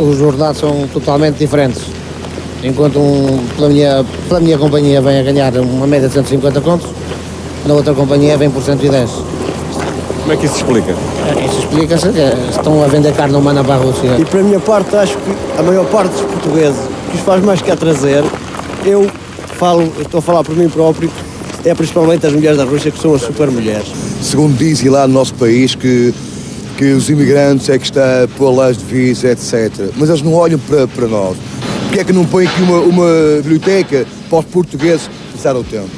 os ordenados são totalmente diferentes. Enquanto pela minha companhia vem a ganhar uma média de 150 contos, na outra companhia vem por 110. Como é que isso se explica? Isso explica-se que estão a vender carne humana para a Rússia. E para a minha parte, acho que a maior parte dos portugueses que os faz mais que a trazer, estou a falar por mim próprio, é principalmente as mulheres da Rússia, que são as super mulheres. Segundo dizem lá no nosso país que os imigrantes é que está a pôr leis de visa, etc. Mas eles não olham para nós. Porque é que não põem aqui uma biblioteca para os portugueses passar o tempo?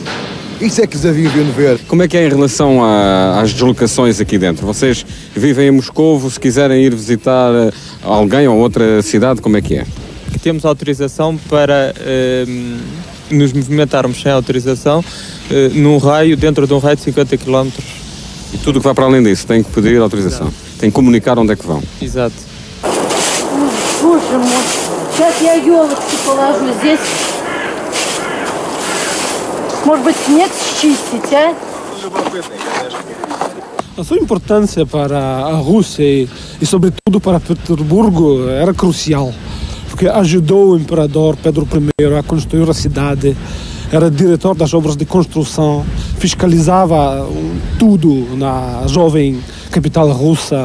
Isso é que deviam ver. Como é que é em relação às deslocações aqui dentro? Vocês vivem em Moscovo, se quiserem ir visitar alguém ou outra cidade, como é que é? Temos autorização para nos movimentarmos sem autorização dentro de um raio de 50 km. E tudo o que vai para além disso tem que pedir autorização? Exato. Tem que comunicar onde é que vão? Exato. Боже мой, сейчас я елочки положу здесь. Может быть, снег счистить, а? A sua importância para a Rússia e sobretudo para Petersburgo era crucial, porque ajudou o imperador Pedro I a construir a cidade, era diretor das obras de construção, fiscalizava tudo na jovem capital russa,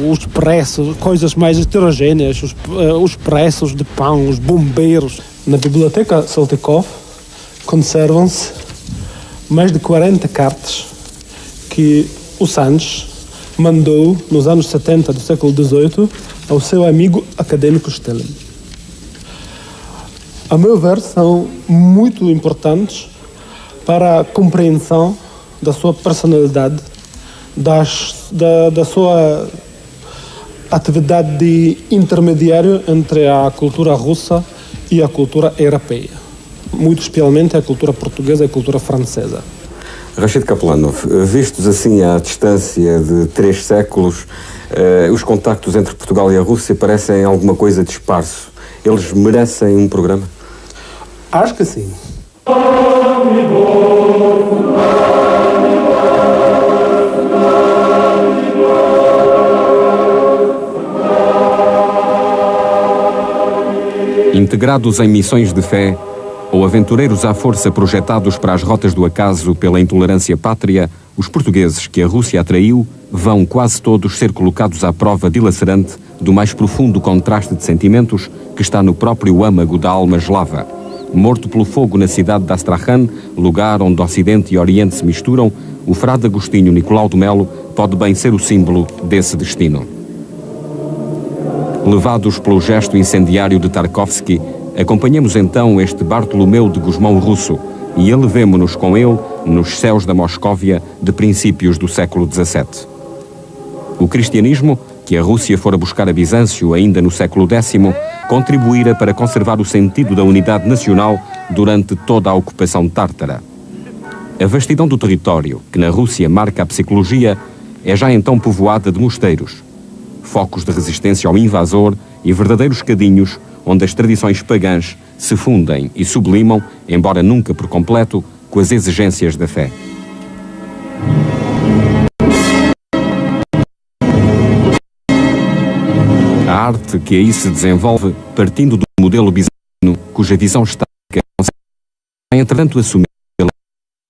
os preços, coisas mais heterogêneas, os preços de pão, os bombeiros. Na Biblioteca Saltykov conservam-se mais de 40 cartas que o Sanches mandou nos anos 70 do século XVIII ao seu amigo acadêmico Stalin. A meu ver, são muito importantes para a compreensão da sua personalidade, da sua atividade de intermediário entre a cultura russa e a cultura europeia, muito especialmente a cultura portuguesa e a cultura francesa. Rashid Kaplanov, vistos assim à distância de 3 séculos, os contactos entre Portugal e a Rússia parecem alguma coisa de esparso. Eles merecem um programa? Acho que sim. Integrados em missões de fé, ou aventureiros à força projetados para as rotas do acaso pela intolerância pátria, os portugueses que a Rússia atraiu vão quase todos ser colocados à prova dilacerante do mais profundo contraste de sentimentos que está no próprio âmago da alma eslava. Morto pelo fogo na cidade de Astrakhan, lugar onde Ocidente e Oriente se misturam, o frade Agostinho Nicolau de Melo pode bem ser o símbolo desse destino. Levados pelo gesto incendiário de Tarkovsky, acompanhemos então este Bartolomeu de Gusmão russo e elevemo-nos com ele nos céus da Moscóvia de princípios do século XVII. O cristianismo, que a Rússia fora buscar a Bizâncio ainda no século X, contribuíra para conservar o sentido da unidade nacional durante toda a ocupação tártara. A vastidão do território, que na Rússia marca a psicologia, é já então povoada de mosteiros, focos de resistência ao invasor e verdadeiros cadinhos onde as tradições pagãs se fundem e sublimam, embora nunca por completo, com as exigências da fé. A arte que aí se desenvolve, partindo do modelo bizantino, cuja visão estática é, entretanto, assumir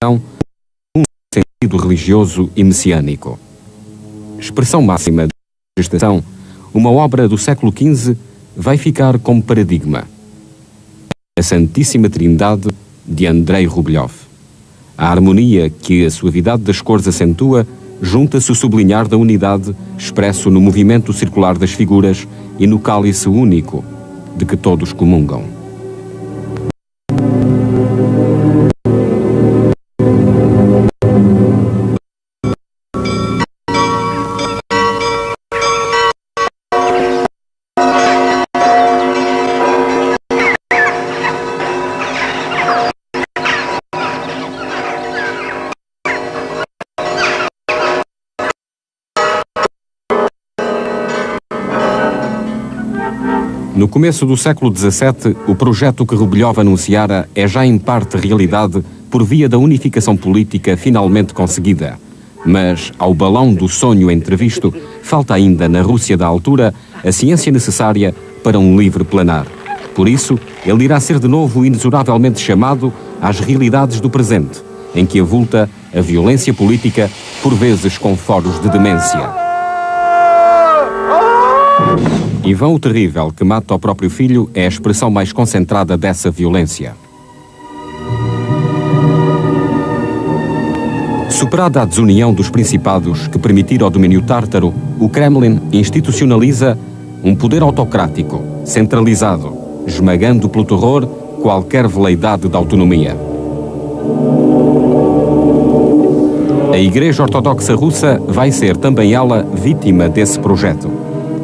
um sentido religioso e messiânico. Expressão máxima da gestação, uma obra do século XV vai ficar como paradigma. A Santíssima Trindade de Andrei Rublev. A harmonia que a suavidade das cores acentua junta-se o sublinhar da unidade expresso no movimento circular das figuras e no cálice único de que todos comungam. No começo do século XVII, o projeto que Rublev anunciara é já em parte realidade por via da unificação política finalmente conseguida. Mas, ao balão do sonho entrevisto, falta ainda na Rússia da altura a ciência necessária para um livre planar. Por isso, ele irá ser de novo inexoravelmente chamado às realidades do presente, em que avulta a violência política, por vezes com foros de demência. Ivão o Terrível, que mata o próprio filho, é a expressão mais concentrada dessa violência. Superada a desunião dos principados que permitiram o domínio tártaro, o Kremlin institucionaliza um poder autocrático, centralizado, esmagando pelo terror qualquer veleidade de autonomia. A Igreja Ortodoxa Russa vai ser também ela vítima desse projeto.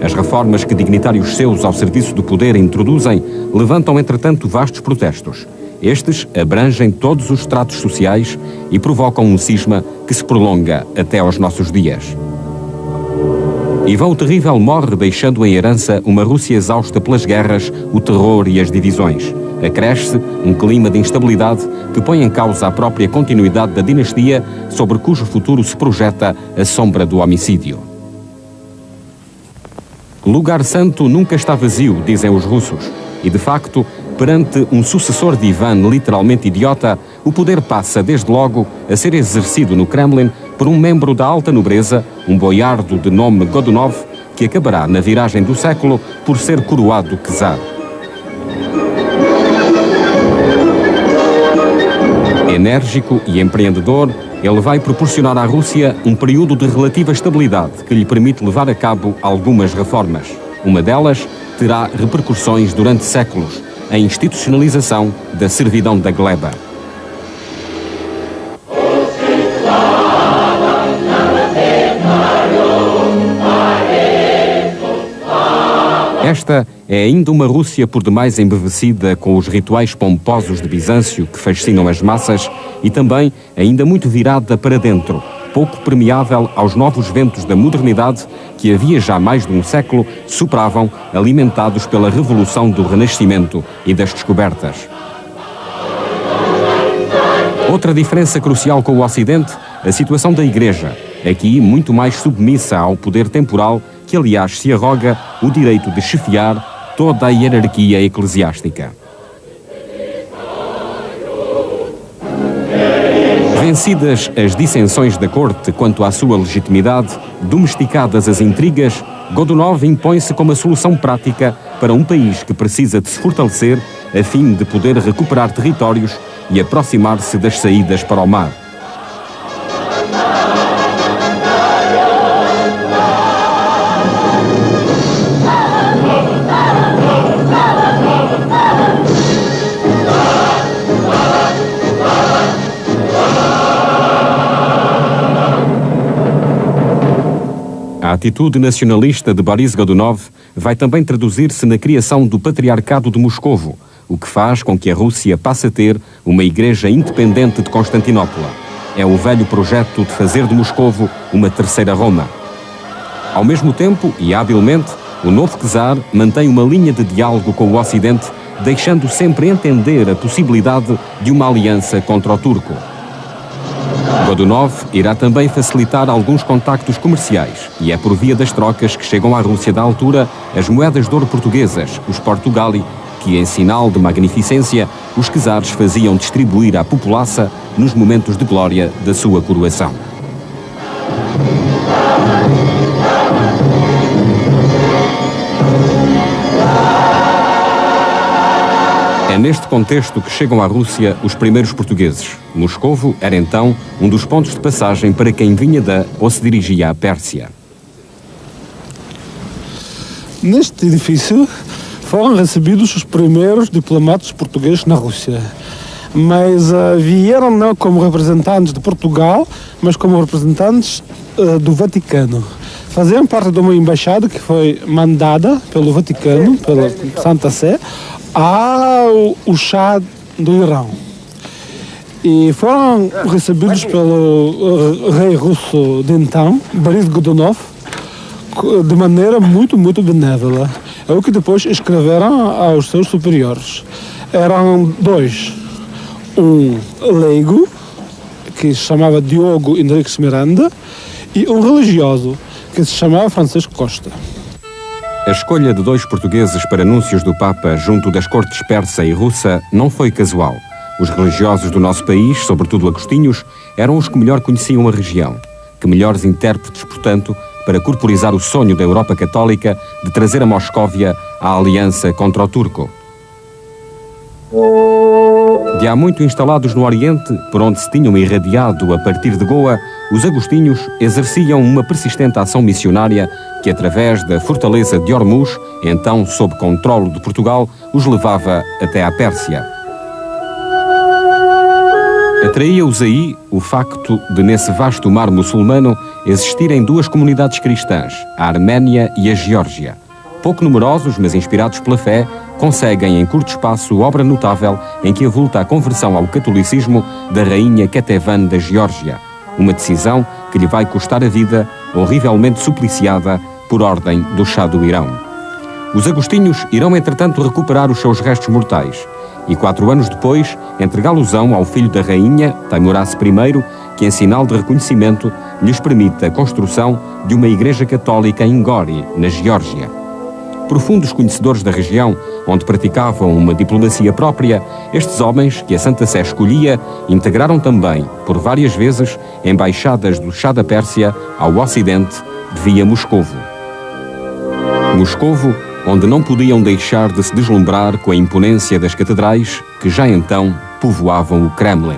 As reformas que dignitários seus ao serviço do poder introduzem levantam, entretanto, vastos protestos. Estes abrangem todos os estratos sociais e provocam um cisma que se prolonga até aos nossos dias. Ivão o Terrível morre deixando em herança uma Rússia exausta pelas guerras, o terror e as divisões. Acresce um clima de instabilidade que põe em causa a própria continuidade da dinastia, sobre cujo futuro se projeta a sombra do homicídio. Lugar santo nunca está vazio, dizem os russos, e de facto, perante um sucessor de Ivan literalmente idiota, o poder passa desde logo a ser exercido no Kremlin por um membro da alta nobreza, um boiardo de nome Godunov, que acabará na viragem do século por ser coroado czar. Enérgico e empreendedor, ele vai proporcionar à Rússia um período de relativa estabilidade que lhe permite levar a cabo algumas reformas. Uma delas terá repercussões durante séculos, a institucionalização da servidão da gleba. Esta é ainda uma Rússia por demais embevecida com os rituais pomposos de Bizâncio que fascinam as massas e também ainda muito virada para dentro, pouco permeável aos novos ventos da modernidade que havia já mais de um século sopravam, alimentados pela revolução do Renascimento e das descobertas. Outra diferença crucial com o Ocidente, a situação da Igreja, aqui muito mais submissa ao poder temporal que, aliás, se arroga o direito de chefiar toda a hierarquia eclesiástica. Vencidas as dissensões da corte quanto à sua legitimidade, domesticadas as intrigas, Godunov impõe-se como a solução prática para um país que precisa de se fortalecer a fim de poder recuperar territórios e aproximar-se das saídas para o mar. A atitude nacionalista de Boris Godunov vai também traduzir-se na criação do Patriarcado de Moscovo, o que faz com que a Rússia passe a ter uma igreja independente de Constantinopla. É o velho projeto de fazer de Moscovo uma terceira Roma. Ao mesmo tempo, e habilmente, o novo czar mantém uma linha de diálogo com o Ocidente, deixando sempre entender a possibilidade de uma aliança contra o turco. Godunov irá também facilitar alguns contactos comerciais e é por via das trocas que chegam à Rússia da altura as moedas de ouro portuguesas, os portugali, que em sinal de magnificência os czares faziam distribuir à populaça nos momentos de glória da sua coroação. É neste contexto que chegam à Rússia os primeiros portugueses. Moscovo era então um dos pontos de passagem para quem vinha da ou se dirigia à Pérsia. Neste edifício foram recebidos os primeiros diplomatas portugueses na Rússia. Mas vieram não como representantes de Portugal, mas como representantes do Vaticano. Faziam parte de uma embaixada que foi mandada pelo Vaticano, pela Santa Sé, ao Shah do Irão. E foram recebidos pelo rei russo de então, Boris Godunov, de maneira muito benévola. É o que depois escreveram aos seus superiores. Eram dois. Um leigo, que se chamava Diogo Henriques Miranda, e um religioso, que se chamava Francisco Costa. A escolha de 2 portugueses para núncios do Papa junto das cortes persa e russa não foi casual. Os religiosos do nosso país, sobretudo agostinhos, eram os que melhor conheciam a região. Que melhores intérpretes, portanto, para corporizar o sonho da Europa Católica de trazer a Moscóvia à aliança contra o turco. De há muito instalados no Oriente, por onde se tinham irradiado a partir de Goa, os agostinhos exerciam uma persistente ação missionária que, através da fortaleza de Hormuz, então sob controle de Portugal, os levava até à Pérsia. Atraía-os aí o facto de, nesse vasto mar muçulmano, existirem 2 comunidades cristãs, a Arménia e a Geórgia. Pouco numerosos, mas inspirados pela fé, conseguem em curto espaço obra notável em que avulta a conversão ao catolicismo da rainha Ketevan da Geórgia, uma decisão que lhe vai custar a vida, horrivelmente supliciada por ordem do Chá do Irão. Os agostinhos irão, entretanto, recuperar os seus restos mortais e, 4 anos depois, entregá-los-ão ao filho da rainha, Taimurasse I, que, em sinal de reconhecimento, lhes permite a construção de uma igreja católica em Gori, na Geórgia. Profundos conhecedores da região, onde praticavam uma diplomacia própria, estes homens, que a Santa Sé escolhia, integraram também, por várias vezes, embaixadas do Chá da Pérsia ao Ocidente, via Moscovo. Moscovo, onde não podiam deixar de se deslumbrar com a imponência das catedrais que já então povoavam o Kremlin.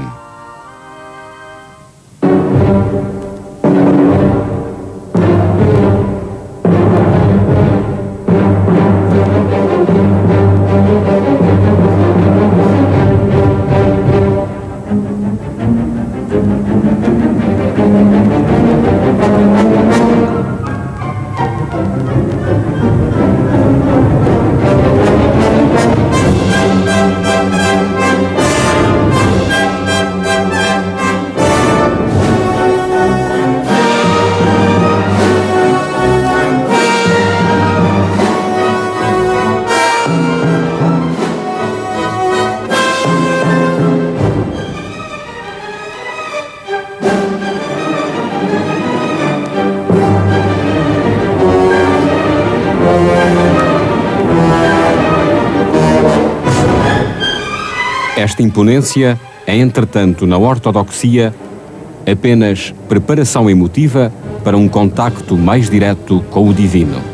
Esta imponência é, entretanto, na ortodoxia, apenas preparação emotiva para um contacto mais direto com o divino.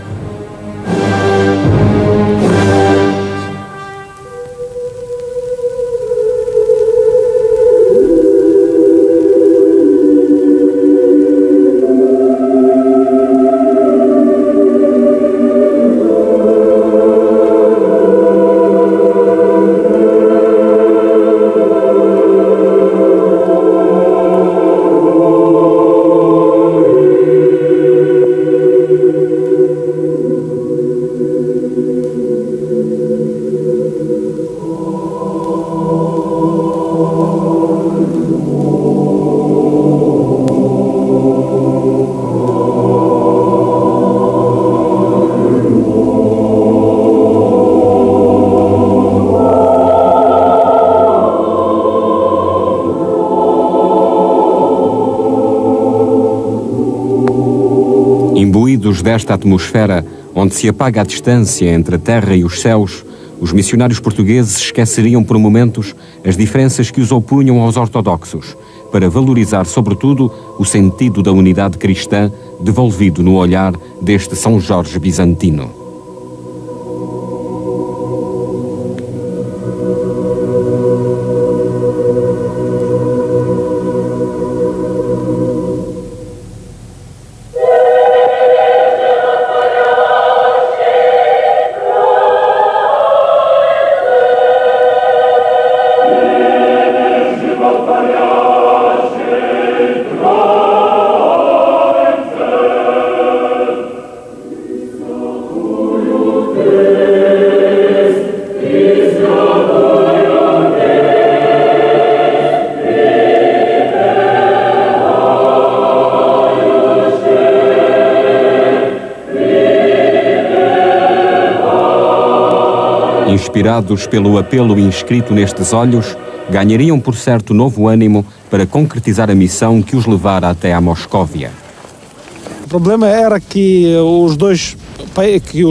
Imbuídos desta atmosfera, onde se apaga a distância entre a terra e os céus, os missionários portugueses esqueceriam por momentos as diferenças que os opunham aos ortodoxos, para valorizar, sobretudo, o sentido da unidade cristã devolvido no olhar deste São Jorge bizantino. Inspirados pelo apelo inscrito nestes olhos, ganhariam por certo novo ânimo para concretizar a missão que os levara até à Moscóvia. O problema era que os 2 que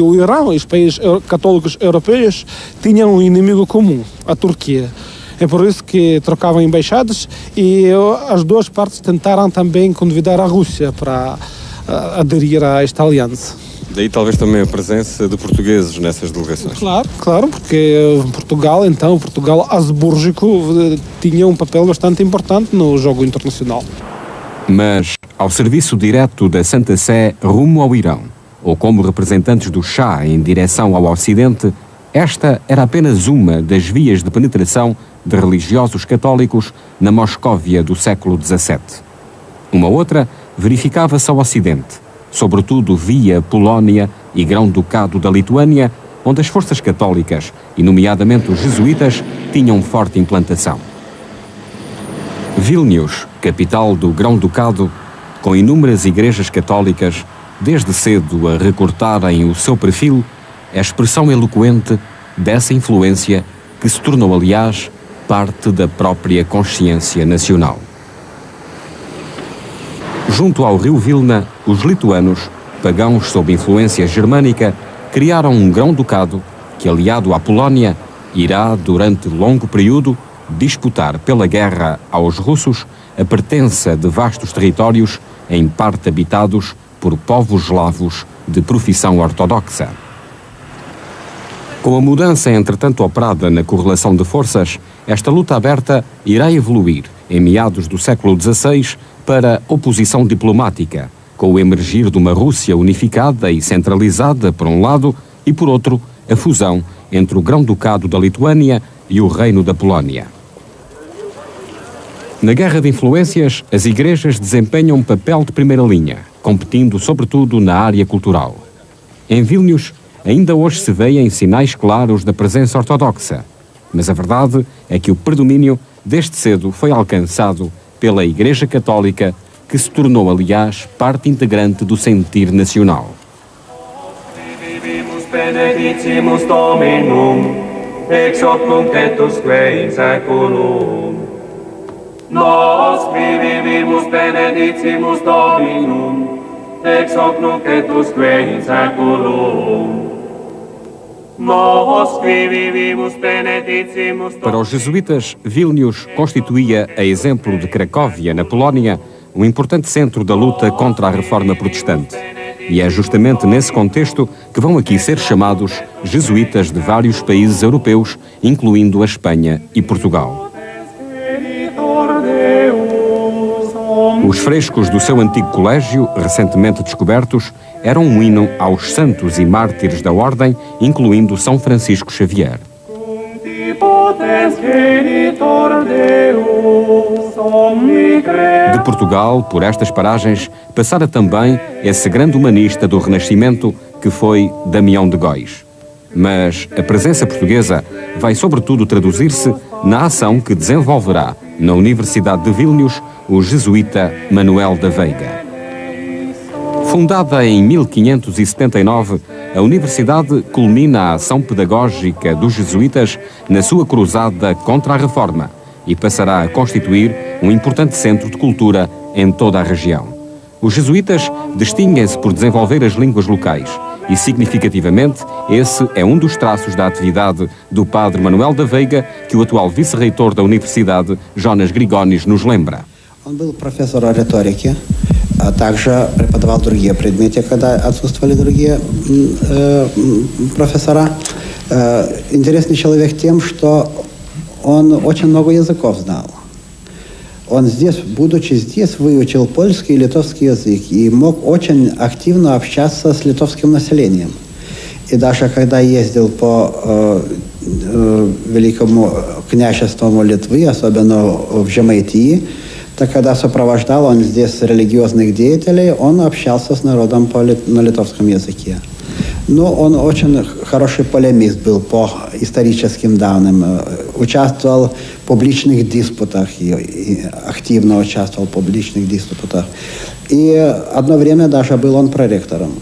o Irão e os países católicos europeus tinham um inimigo comum, a Turquia. É por isso que trocavam embaixadas e as duas partes tentaram também convidar a Rússia para aderir a esta aliança. Daí talvez também a presença de portugueses nessas delegações. Claro, porque Portugal Habsbúrgico tinha um papel bastante importante no jogo internacional. Mas ao serviço direto da Santa Sé rumo ao Irão, ou como representantes do Shah em direção ao Ocidente, esta era apenas uma das vias de penetração de religiosos católicos na Moscóvia do século XVII. Uma outra verificava-se ao Ocidente, sobretudo via Polónia e Grão-Ducado da Lituânia, onde as forças católicas, e nomeadamente os jesuítas, tinham forte implantação. Vilnius, capital do Grão-Ducado, com inúmeras igrejas católicas, desde cedo a recortarem o seu perfil, é a expressão eloquente dessa influência que se tornou, aliás, parte da própria consciência nacional. Junto ao rio Vilna, os lituanos, pagãos sob influência germânica, criaram um grão-ducado que, aliado à Polónia, irá, durante longo período, disputar pela guerra aos russos a pertença de vastos territórios, em parte habitados por povos eslavos de profissão ortodoxa. Com a mudança, entretanto, operada na correlação de forças, esta luta aberta irá evoluir, em meados do século XVI, para oposição diplomática, com o emergir de uma Rússia unificada e centralizada, por um lado, e, por outro, a fusão entre o Grão-Ducado da Lituânia e o Reino da Polónia. Na guerra de influências, as igrejas desempenham um papel de primeira linha, competindo sobretudo na área cultural. Em Vilnius, ainda hoje se veem sinais claros da presença ortodoxa, mas a verdade é que o predomínio desde cedo foi alcançado pela Igreja Católica, que se tornou, aliás, parte integrante do sentir nacional. Benedicimus Dominum, ex hoc nunc et usque in saeculum. Nos qui vivimus benedicimus Dominum, ex hoc nunc et usque in saeculum. Para os jesuítas, Vilnius constituía, a exemplo de Cracóvia, na Polónia, um importante centro da luta contra a reforma protestante. E é justamente nesse contexto que vão aqui ser chamados jesuítas de vários países europeus, incluindo a Espanha e Portugal. Os frescos do seu antigo colégio, recentemente descobertos, eram um hino aos santos e mártires da Ordem, incluindo São Francisco Xavier. De Portugal, por estas paragens, passara também esse grande humanista do Renascimento que foi Damião de Góis. Mas a presença portuguesa vai sobretudo traduzir-se na ação que desenvolverá na Universidade de Vilnius o jesuíta Manuel da Veiga. Fundada em 1579, a universidade culmina a ação pedagógica dos jesuítas na sua cruzada contra a reforma e passará a constituir um importante centro de cultura em toda a região. Os jesuítas distinguem-se por desenvolver as línguas locais e, significativamente, esse é um dos traços da atividade do padre Manuel da Veiga, que o atual vice-reitor da universidade, Jonas Grigonis, nos lembra. Он был профессором риторики, а также преподавал другие предметы, когда отсутствовали другие профессора. Интересный человек тем, что он очень много языков знал. Он здесь, будучи здесь, выучил польский и литовский язык и мог очень активно общаться с литовским населением. И даже когда ездил по Великому княжеству Литвы, особенно в Жемайтии, так когда сопровождал он здесь религиозных деятелей, он общался с народом на литовском языке. Но он очень хороший полемист был по историческим данным, участвовал в публичных диспутах, и активно участвовал в публичных диспутах. И одно время даже был он проректором.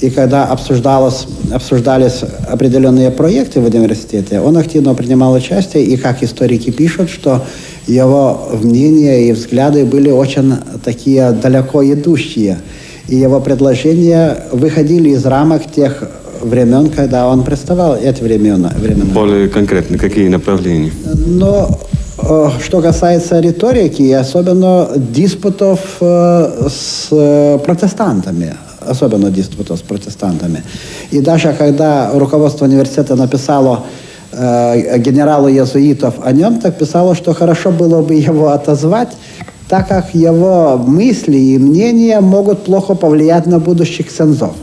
И когда обсуждались определенные проекты в университете, он активно принимал участие, и как историки пишут, что его мнения и взгляды были очень такие далеко идущие. И его предложения выходили из рамок тех времен, когда он представлял эти времена. Более конкретно, какие направления? Но что касается риторики, и особенно диспутов с протестантами, И даже когда руководство университета написало генералу иезуитов о нем, так писало, что хорошо было бы его отозвать, так как его мысли e мнения могут плохо повлиять на будущих ксензов.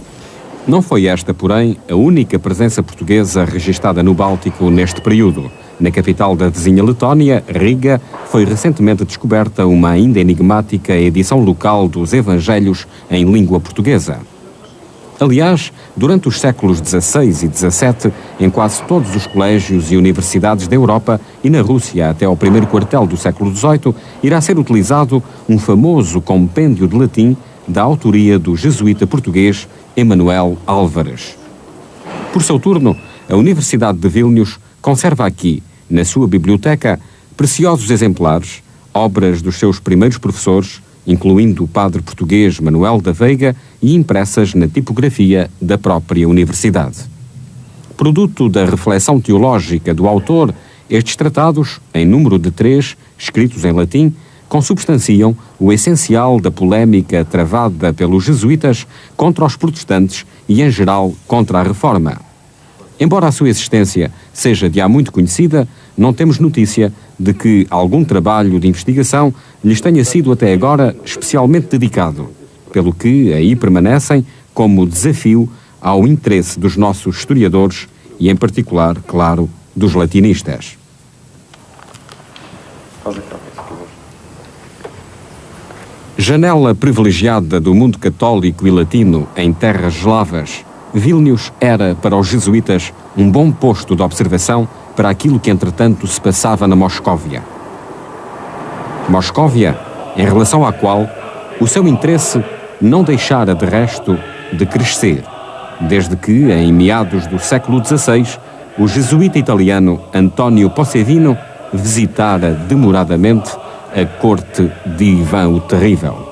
Não foi esta, porém, a única presença portuguesa registada no Báltico neste período. Na capital da vizinha Letónia, Riga, foi recentemente descoberta uma ainda enigmática edição local dos Evangelhos em língua portuguesa. Aliás, durante os séculos XVI e XVII, em quase todos os colégios e universidades da Europa e na Rússia até ao primeiro quartel do século XVIII, irá ser utilizado um famoso compêndio de latim da autoria do jesuíta português Emanuel Álvares. Por seu turno, a Universidade de Vilnius conserva aqui, na sua biblioteca, preciosos exemplares, obras dos seus primeiros professores, incluindo o padre português Manuel da Veiga, e impressas na tipografia da própria universidade. Produto da reflexão teológica do autor, estes tratados, em número de 3, escritos em latim, consubstanciam o essencial da polémica travada pelos jesuítas contra os protestantes e, em geral, contra a Reforma. Embora a sua existência seja de há muito conhecida, não temos notícia de que algum trabalho de investigação lhes tenha sido até agora especialmente dedicado, pelo que aí permanecem como desafio ao interesse dos nossos historiadores e, em particular, claro, dos latinistas. Janela privilegiada do mundo católico e latino em terras eslavas, Vilnius era, para os jesuítas, um bom posto de observação para aquilo que, entretanto, se passava na Moscóvia. Moscóvia, em relação à qual o seu interesse não deixara, de resto, de crescer, desde que, em meados do século XVI, o jesuíta italiano Antonio Possevino visitara demoradamente a corte de Ivan o Terrível.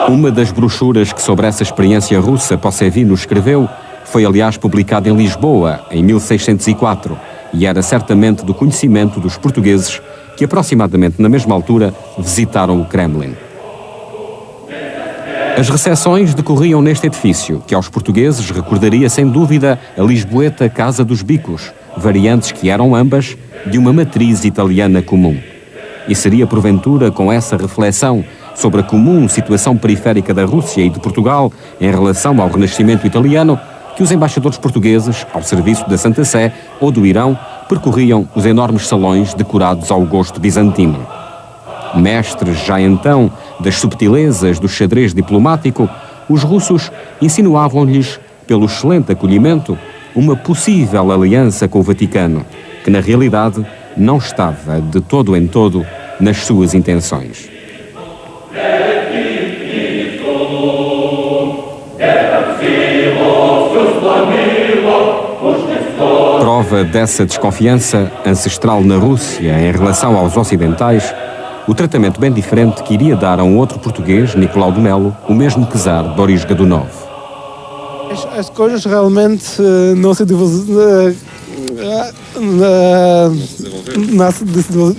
Uma das brochuras que sobre essa experiência russa Possevino escreveu foi, aliás, publicada em Lisboa, em 1604, e era certamente do conhecimento dos portugueses que, aproximadamente na mesma altura, visitaram o Kremlin. As recepções decorriam neste edifício, que aos portugueses recordaria sem dúvida a lisboeta Casa dos Bicos, variantes que eram ambas de uma matriz italiana comum. E seria porventura com essa reflexão sobre a comum situação periférica da Rússia e de Portugal em relação ao Renascimento italiano que os embaixadores portugueses, ao serviço da Santa Sé ou do Irão, percorriam os enormes salões decorados ao gosto bizantino. Mestres já então das subtilezas do xadrez diplomático, os russos insinuavam-lhes, pelo excelente acolhimento, uma possível aliança com o Vaticano, que na realidade não estava de todo em todo nas suas intenções. Prova dessa desconfiança ancestral na Rússia em relação aos ocidentais, o tratamento bem diferente que iria dar a um outro português, Nicolau de Melo, o mesmo czar Boris Godunov. As coisas realmente não se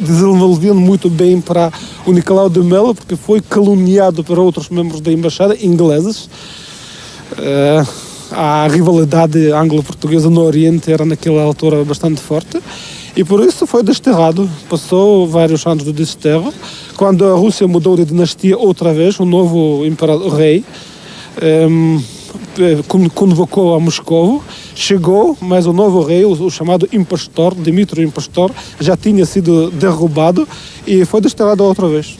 desenvolviam muito bem para o Nicolau de Melo, porque foi caluniado por outros membros da embaixada ingleses. A rivalidade anglo-portuguesa no Oriente era naquela altura bastante forte e por isso foi desterrado. Passou vários anos de desterro. Quando a Rússia mudou de dinastia outra vez, um novo imperador rei convocou a Moscou, chegou, mas o novo rei, o chamado impostor, Dmitry Impostor, já tinha sido derrubado e foi desterrado outra vez.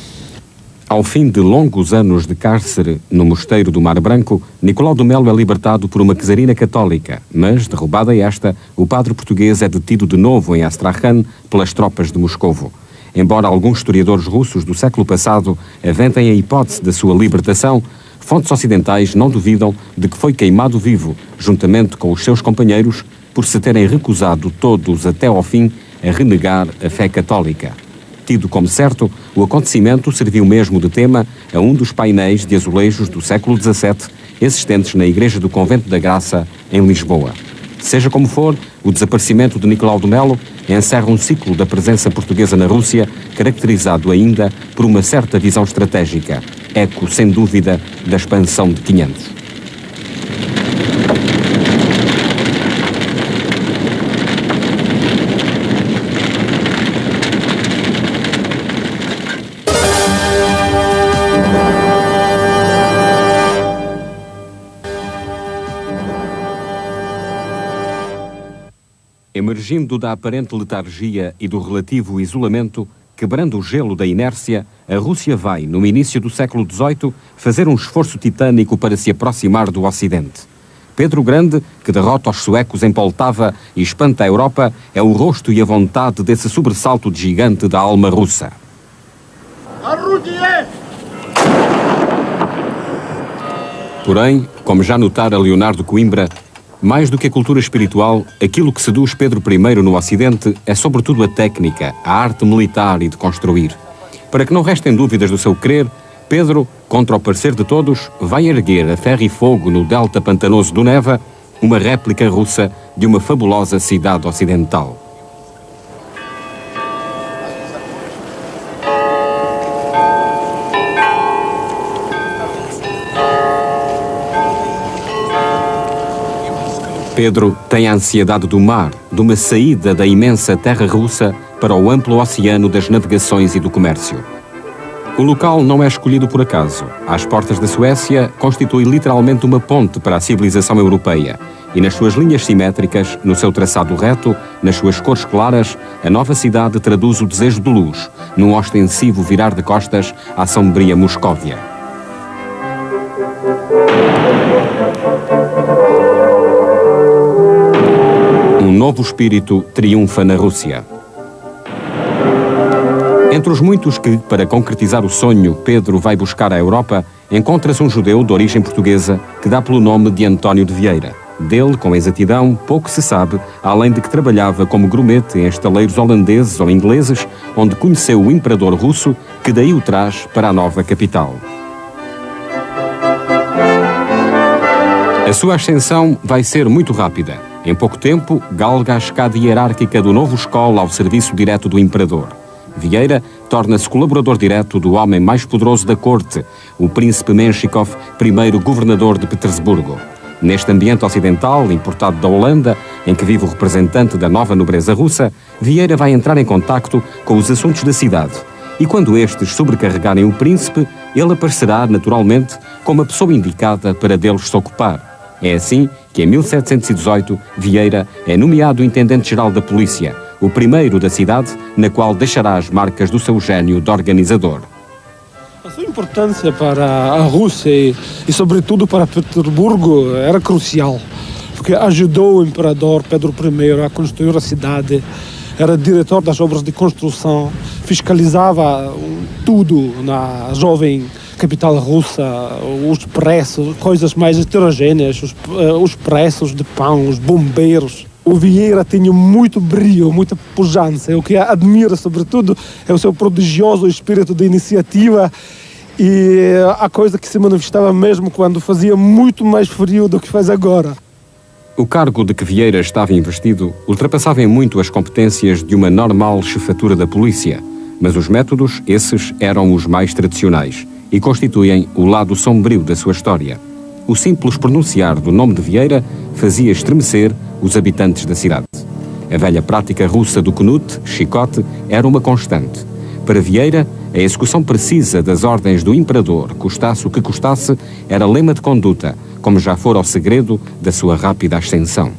Ao fim de longos anos de cárcere no mosteiro do Mar Branco, Nicolau de Melo é libertado por uma czarina católica, mas, derrubada esta, o padre português é detido de novo em Astrakhan pelas tropas de Moscovo. Embora alguns historiadores russos do século passado aventem a hipótese da sua libertação, fontes ocidentais não duvidam de que foi queimado vivo, juntamente com os seus companheiros, por se terem recusado todos até ao fim a renegar a fé católica. tido como certo, o acontecimento serviu mesmo de tema a um dos painéis de azulejos do século XVII existentes na Igreja do Convento da Graça, em Lisboa. Seja como for, o desaparecimento de Nicolau de Melo encerra um ciclo da presença portuguesa na Rússia, caracterizado ainda por uma certa visão estratégica, eco, sem dúvida, da expansão de 500. Emergindo da aparente letargia e do relativo isolamento, quebrando o gelo da inércia, a Rússia vai, no início do século XVIII, fazer um esforço titânico para se aproximar do Ocidente. Pedro o Grande, que derrota os suecos em Poltava e espanta a Europa, é o rosto e a vontade desse sobressalto de gigante da alma russa. Porém, como já notara Leonardo Coimbra, mais do que a cultura espiritual, aquilo que seduz Pedro I no Ocidente é sobretudo a técnica, a arte militar e de construir. Para que não restem dúvidas do seu querer, Pedro, contra o parecer de todos, vai erguer a ferro e fogo no delta pantanoso do Neva uma réplica russa de uma fabulosa cidade ocidental. Pedro tem a ansiedade do mar, de uma saída da imensa terra russa para o amplo oceano das navegações e do comércio. O local não é escolhido por acaso. Às portas da Suécia, constitui literalmente uma ponte para a civilização europeia. E nas suas linhas simétricas, no seu traçado reto, nas suas cores claras, a nova cidade traduz o desejo de luz, num ostensivo virar de costas à sombria Moscóvia. Um novo espírito triunfa na Rússia. Entre os muitos que, para concretizar o sonho, Pedro vai buscar a Europa, encontra-se um judeu de origem portuguesa que dá pelo nome de António de Vieira. Dele, com exatidão, pouco se sabe, além de que trabalhava como grumete em estaleiros holandeses ou ingleses, onde conheceu o imperador russo, que daí o traz para a nova capital. A sua ascensão vai ser muito rápida. Em pouco tempo, galga a escada hierárquica do novo escola ao serviço direto do imperador. Vieira torna-se colaborador direto do homem mais poderoso da corte, o príncipe Menshikov, primeiro governador de Petersburgo. Neste ambiente ocidental, importado da Holanda, em que vive o representante da nova nobreza russa, Vieira vai entrar em contacto com os assuntos da cidade. E quando estes sobrecarregarem o príncipe, ele aparecerá, naturalmente, como a pessoa indicada para deles se ocupar. É assim que, em 1718, Vieira é nomeado intendente-geral da polícia, o primeiro da cidade, na qual deixará as marcas do seu gênio de organizador. A sua importância para a Rússia e sobretudo para Petersburgo era crucial, porque ajudou o imperador Pedro I a construir a cidade, era diretor das obras de construção, fiscalizava tudo na jovem capital russa, os pressos, coisas mais heterogêneas, os pressos de pão, os bombeiros. O Vieira tinha muito brio, muita pujança. O que admira, sobretudo, é o seu prodigioso espírito de iniciativa e a coisa que se manifestava mesmo quando fazia muito mais frio do que faz agora. O cargo de que Vieira estava investido ultrapassava em muito as competências de uma normal chefatura da polícia, mas os métodos, esses, eram os mais tradicionais e constituem o lado sombrio da sua história. O simples pronunciar do nome de Vieira fazia estremecer os habitantes da cidade. A velha prática russa do knut, chicote, era uma constante. Para Vieira, a execução precisa das ordens do imperador, custasse o que custasse, era lema de conduta, como já fora o segredo da sua rápida ascensão.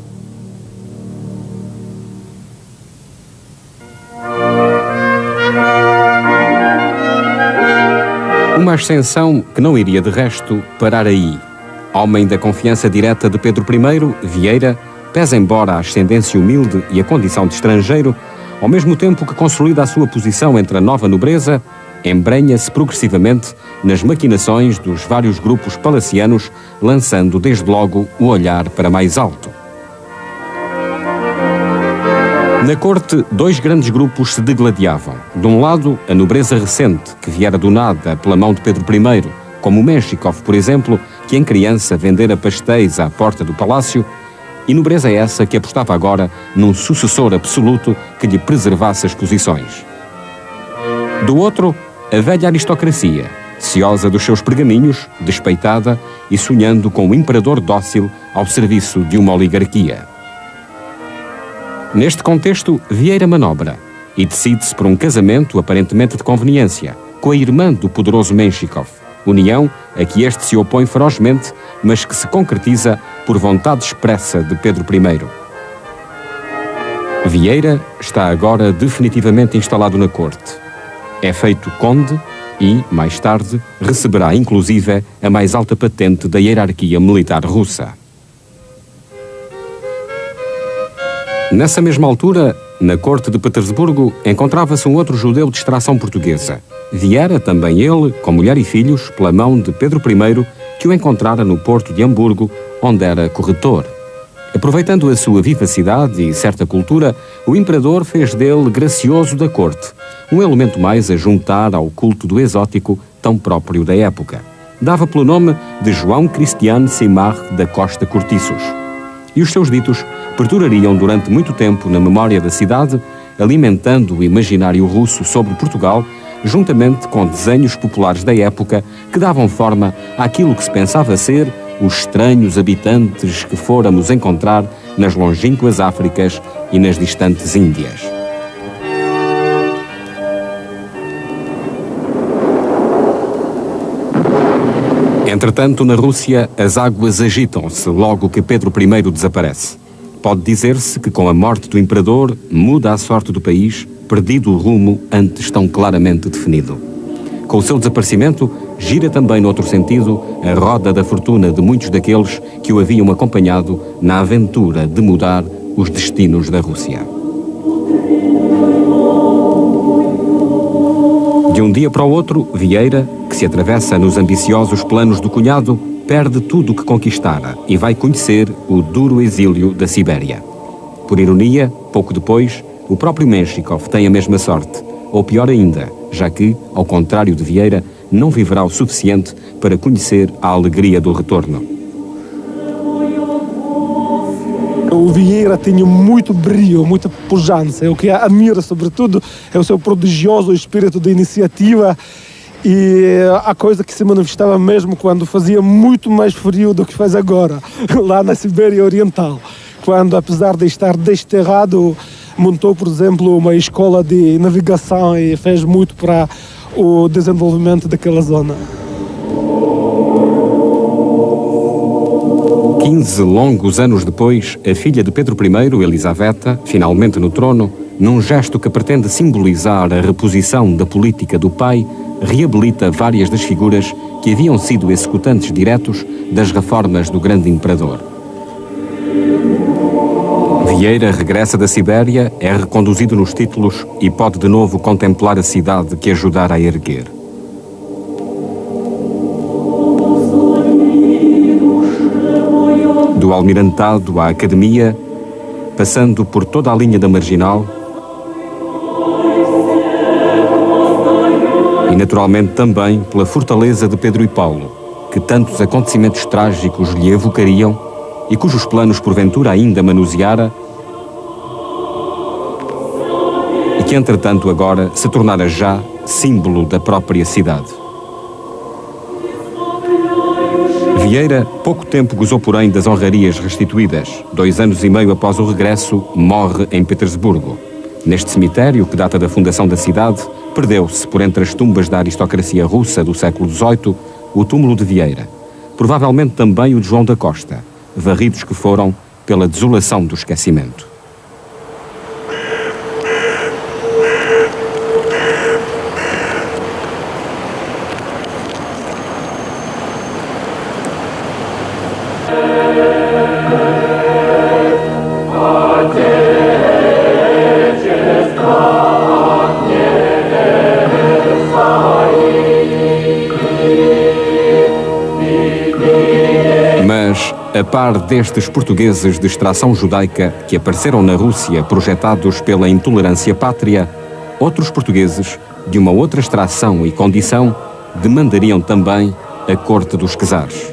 Uma ascensão que não iria de resto parar aí. Homem da confiança direta de Pedro I, Vieira, pese embora a ascendência humilde e a condição de estrangeiro, ao mesmo tempo que consolida a sua posição entre a nova nobreza, embrenha-se progressivamente nas maquinações dos vários grupos palacianos, lançando desde logo o olhar para mais alto. Na corte, dois grandes grupos se degladiavam. De um lado, a nobreza recente, que viera do nada pela mão de Pedro I, como Menshikov, por exemplo, que em criança vendera pastéis à porta do palácio, e nobreza essa que apostava agora num sucessor absoluto que lhe preservasse as posições. Do outro, a velha aristocracia, ciosa dos seus pergaminhos, despeitada e sonhando com o imperador dócil ao serviço de uma oligarquia. Neste contexto, Vieira manobra e decide-se por um casamento aparentemente de conveniência com a irmã do poderoso Menshikov, união a que este se opõe ferozmente, mas que se concretiza por vontade expressa de Pedro I. Vieira está agora definitivamente instalado na corte. É feito conde e, mais tarde, receberá inclusive a mais alta patente da hierarquia militar russa. Nessa mesma altura, na corte de Petersburgo, encontrava-se um outro judeu de extração portuguesa. Viera também ele, com mulher e filhos, pela mão de Pedro I, que o encontrara no porto de Hamburgo, onde era corretor. Aproveitando a sua vivacidade e certa cultura, o imperador fez dele gracioso da corte, um elemento mais a juntar ao culto do exótico tão próprio da época. Dava pelo nome de João Cristiano Simard da Costa Cortiços. E os seus ditos perdurariam durante muito tempo na memória da cidade, alimentando o imaginário russo sobre Portugal, juntamente com desenhos populares da época que davam forma àquilo que se pensava ser os estranhos habitantes que fôramos encontrar nas longínquas Áfricas e nas distantes Índias. Entretanto, na Rússia, as águas agitam-se logo que Pedro I desaparece. Pode dizer-se que com a morte do imperador muda a sorte do país, perdido o rumo antes tão claramente definido. Com o seu desaparecimento, gira também, noutro sentido, a roda da fortuna de muitos daqueles que o haviam acompanhado na aventura de mudar os destinos da Rússia. De um dia para o outro, Vieira, que se atravessa nos ambiciosos planos do cunhado, perde tudo o que conquistara e vai conhecer o duro exílio da Sibéria. Por ironia, pouco depois, o próprio Menshikov tem a mesma sorte, ou pior ainda, já que, ao contrário de Vieira, não viverá o suficiente para conhecer a alegria do retorno. O Vieira tinha muito brio, muita pujança. O que admira, sobretudo, é o seu prodigioso espírito de iniciativa e a coisa que se manifestava mesmo quando fazia muito mais frio do que faz agora, lá na Sibéria Oriental. Quando, apesar de estar desterrado, montou, por exemplo, uma escola de navegação e fez muito para o desenvolvimento daquela zona. 15 longos anos depois, a filha de Pedro I, Elisaveta, finalmente no trono, num gesto que pretende simbolizar a reposição da política do pai, reabilita várias das figuras que haviam sido executantes diretos das reformas do grande imperador. Vieira regressa da Sibéria, é reconduzido nos títulos e pode de novo contemplar a cidade que ajudara a erguer. Do almirantado à academia, passando por toda a linha da Marginal e naturalmente também pela fortaleza de Pedro e Paulo, que tantos acontecimentos trágicos lhe evocariam e cujos planos porventura ainda manuseara e que entretanto agora se tornara já símbolo da própria cidade. Vieira pouco tempo gozou, porém, das honrarias restituídas. 2 anos e meio após o regresso, morre em Petersburgo. Neste cemitério, que data da fundação da cidade, perdeu-se, por entre as tumbas da aristocracia russa do século XVIII, o túmulo de Vieira. Provavelmente também o de João da Costa, varridos que foram pela desolação do esquecimento. Mas A par destes portugueses de extração judaica que apareceram na Rússia projetados pela intolerância pátria, outros portugueses de uma outra extração e condição demandariam também a corte dos czares.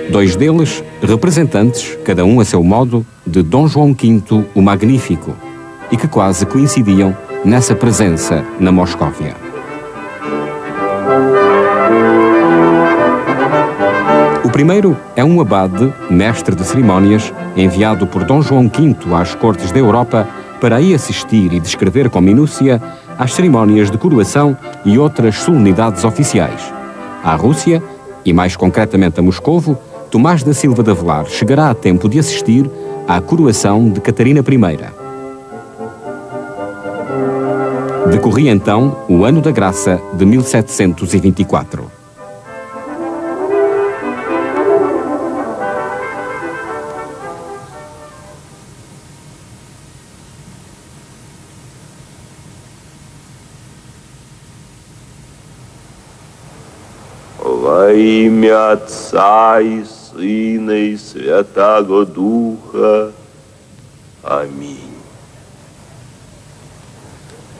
Dois deles, representantes, cada um a seu modo, de Dom João V o Magnífico, e que quase coincidiam nessa presença na Moscóvia. O primeiro é um abade, mestre de cerimónias, enviado por Dom João V às cortes da Europa para aí assistir e descrever com minúcia às cerimónias de coroação e outras solenidades oficiais. À Rússia, e mais concretamente a Moscovo, Tomás da Silva de Avelar chegará a tempo de assistir à coroação de Catarina I. Decorria então o ano da graça de 1724. Во имя Отца и Сына и Святаго Духа. Аминь.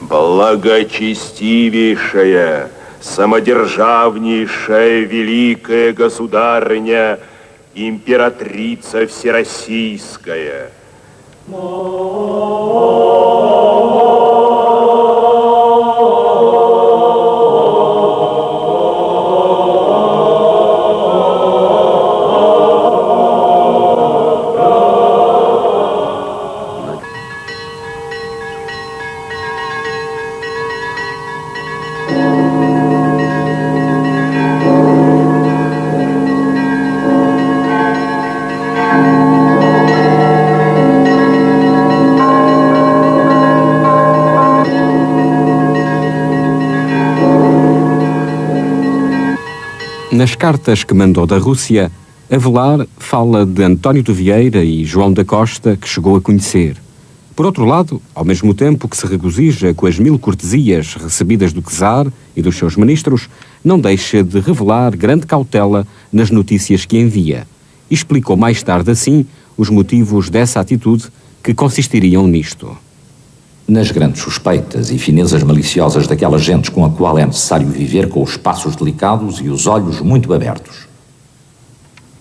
Благочестивейшая, самодержавнейшая, великая государыня, императрица Всероссийская. Nas cartas que mandou da Rússia, Avelar fala de António de Vieira e João da Costa, que chegou a conhecer. Por outro lado, ao mesmo tempo que se regozija com as 1000 cortesias recebidas do czar e dos seus ministros, não deixa de revelar grande cautela nas notícias que envia. E explicou mais tarde assim os motivos dessa atitude, que consistiriam nisto. Nas grandes suspeitas e finezas maliciosas daquelas gentes com a qual é necessário viver com os passos delicados e os olhos muito abertos.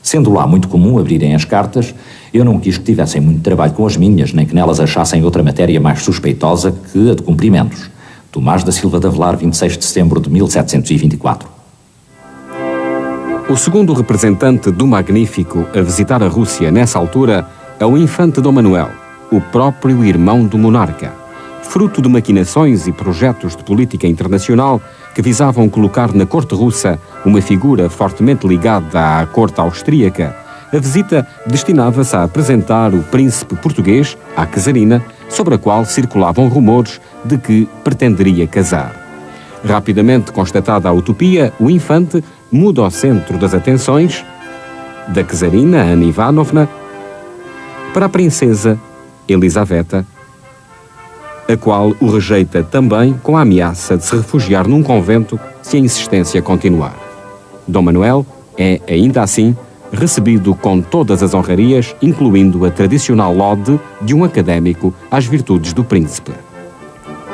Sendo lá muito comum abrirem as cartas, eu não quis que tivessem muito trabalho com as minhas, nem que nelas achassem outra matéria mais suspeitosa que a de cumprimentos. Tomás da Silva de Avelar, 26 de setembro de 1724. O segundo representante do Magnífico a visitar a Rússia nessa altura é o infante Dom Manuel, o próprio irmão do monarca. Fruto de maquinações e projetos de política internacional que visavam colocar na corte russa uma figura fortemente ligada à corte austríaca, a visita destinava-se a apresentar o príncipe português à czarina, sobre a qual circulavam rumores de que pretenderia casar. Rapidamente constatada a utopia, o infante muda o centro das atenções da czarina Ana Ivanovna para a princesa Elisaveta, a qual o rejeita também com a ameaça de se refugiar num convento se a insistência continuar. Dom Manuel é, ainda assim, recebido com todas as honrarias, incluindo a tradicional laude de um académico às virtudes do príncipe.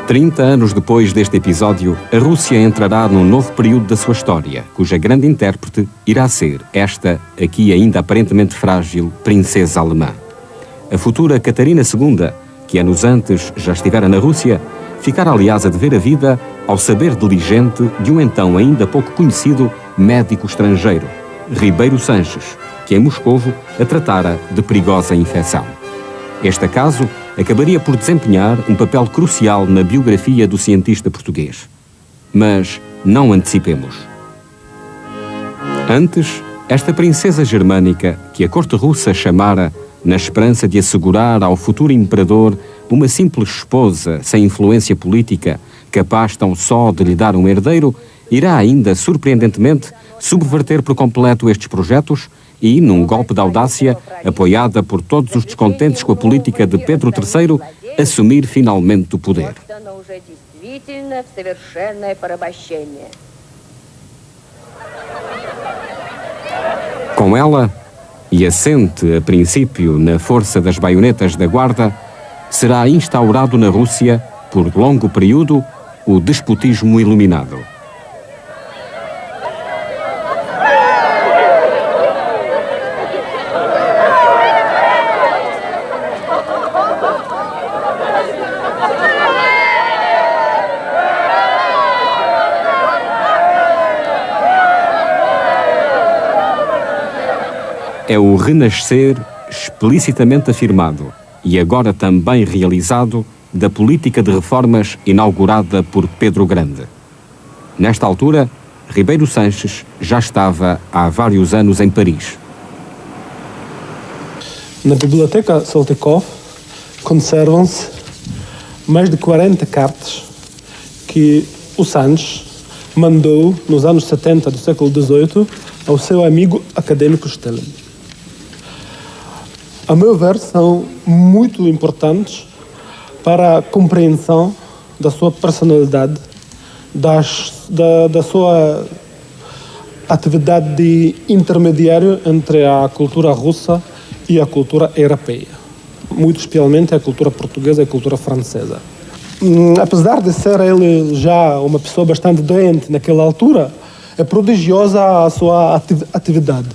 30 anos depois deste episódio, a Rússia entrará num novo período da sua história, cuja grande intérprete irá ser esta, aqui ainda aparentemente frágil, princesa alemã. A futura Catarina II, que anos antes já estivera na Rússia, ficara aliás a dever a vida ao saber diligente de um então ainda pouco conhecido médico estrangeiro, Ribeiro Sanches, que em Moscovo a tratara de perigosa infecção. Este acaso acabaria por desempenhar um papel crucial na biografia do cientista português. Mas não antecipemos. Antes, esta princesa germânica, que a corte russa chamara na esperança de assegurar ao futuro imperador uma simples esposa sem influência política, capaz tão só de lhe dar um herdeiro, irá ainda, surpreendentemente, subverter por completo estes projetos e, num golpe de audácia, apoiada por todos os descontentes com a política de Pedro III, assumir finalmente o poder. Com ela, e assente a princípio na força das baionetas da Guarda, será instaurado na Rússia, por longo período, o despotismo iluminado. É o renascer explicitamente afirmado e agora também realizado da política de reformas inaugurada por Pedro Grande. Nesta altura, Ribeiro Sanches já estava há vários anos em Paris. Na Biblioteca Saltykov conservam-se mais de 40 cartas que o Sanches mandou nos anos 70 do século XVIII ao seu amigo acadêmico Stalin. A meu ver, são muito importantes para a compreensão da sua personalidade, da sua atividade de intermediário entre a cultura russa e a cultura europeia, muito especialmente a cultura portuguesa e a cultura francesa. Apesar de ser ele já uma pessoa bastante doente naquela altura, é prodigiosa a sua atividade.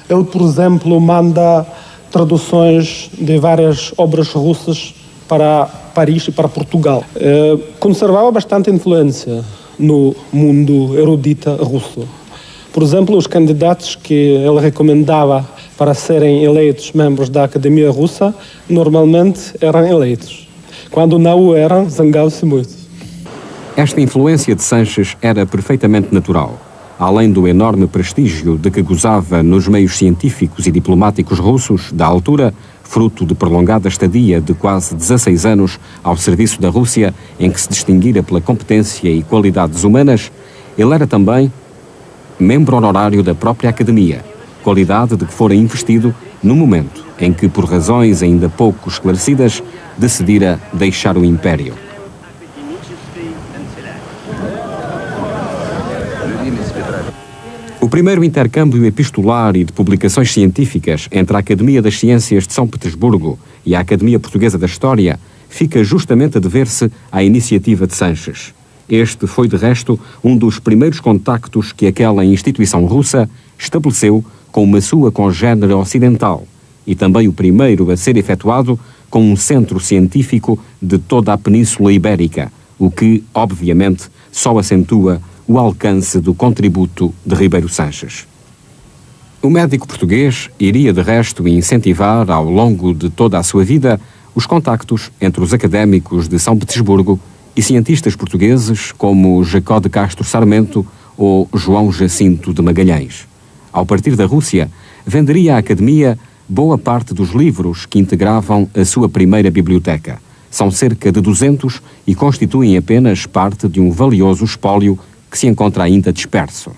Ele, por exemplo, manda traduções de várias obras russas para Paris e para Portugal. Conservava bastante influência no mundo erudita russo. Por exemplo, os candidatos que ele recomendava para serem eleitos membros da Academia Russa, normalmente eram eleitos. Quando não o eram, zangava-se muito. Esta influência de Sanches era perfeitamente natural. Além do enorme prestígio de que gozava nos meios científicos e diplomáticos russos da altura, fruto de prolongada estadia de quase 16 anos ao serviço da Rússia, em que se distinguira pela competência e qualidades humanas, ele era também membro honorário da própria Academia, qualidade de que fora investido no momento em que, por razões ainda pouco esclarecidas, decidira deixar o Império. O primeiro intercâmbio epistolar e de publicações científicas entre a Academia das Ciências de São Petersburgo e a Academia Portuguesa da História fica justamente a dever-se à iniciativa de Sanches. Este foi, de resto, um dos primeiros contactos que aquela instituição russa estabeleceu com uma sua congénere ocidental e também o primeiro a ser efetuado com um centro científico de toda a Península Ibérica, o que, obviamente, só acentua o alcance do contributo de Ribeiro Sanches. O médico português iria, de resto, incentivar, ao longo de toda a sua vida, os contactos entre os académicos de São Petersburgo e cientistas portugueses como Jacó de Castro Sarmento ou João Jacinto de Magalhães. Ao partir da Rússia, venderia à Academia boa parte dos livros que integravam a sua primeira biblioteca. São cerca de 200 e constituem apenas parte de um valioso espólio que se encontra ainda disperso.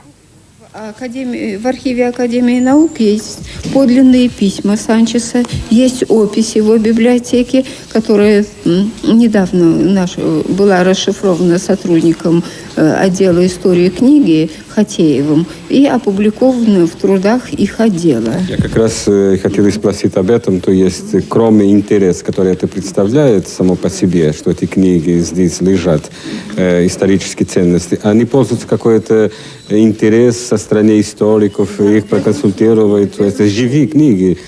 В архиве Академии наук есть подлинные письма Санчеса, есть опись его библиотеки, которая недавно была расшифрована сотрудником отдела истории книги Хатеевым и опубликована в трудах их отдела. Я как раз хотел спросить об этом, то есть кроме интереса, который это представляет само по себе, что эти книги здесь лежат, исторические ценности, они пользуются какой-то интерес со стороны историков, их проконсультировать, то есть живые книги.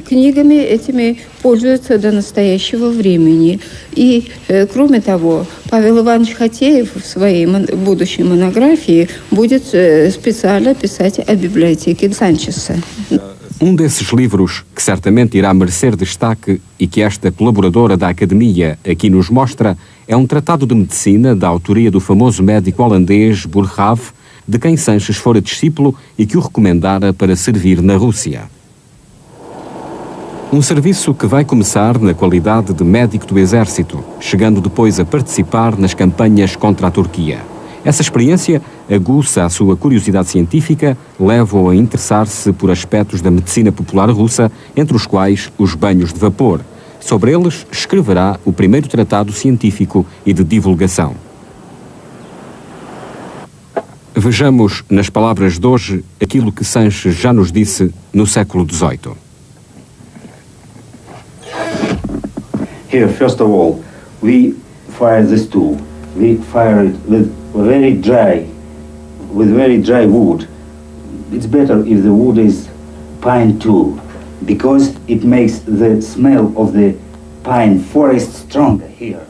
Книгами этими пользуются до настоящего времени. И, кроме того, Павел Иванович Хатеев в своей будущей монографии будет специально писать о библиотеке Санчеса. Desses livros, que certamente irá merecer destaque e que esta colaboradora da Academia aqui nos mostra, é um tratado de medicina da autoria do famoso médico holandês Boerhaave, de quem Sanches fora discípulo e que o recomendara para servir na Rússia. Um serviço que vai começar na qualidade de médico do exército, chegando depois a participar nas campanhas contra a Turquia. Essa experiência aguça a sua curiosidade científica, leva-o a interessar-se por aspectos da medicina popular russa, entre os quais os banhos de vapor. Sobre eles escreverá o primeiro tratado científico e de divulgação. Vejamos, nas palavras de hoje, aquilo que Sanches já nos disse no século XVIII. Here, first of all, we fire the stove. We fire it with very dry wood. It's better if the wood is pine too, because it makes the smell of the pine forest stronger here.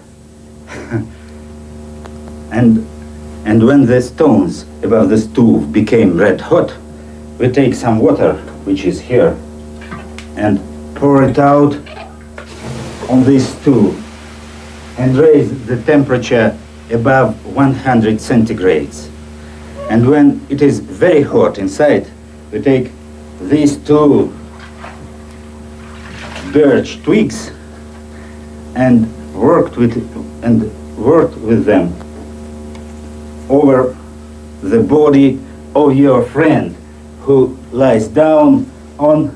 And when the stones above the stove became red hot, we take some water, which is here, and pour it out on this stove and raise the temperature above 100 centigrades. And when it is very hot inside, we take these two birch twigs and work with them over the body of your friend who lies down on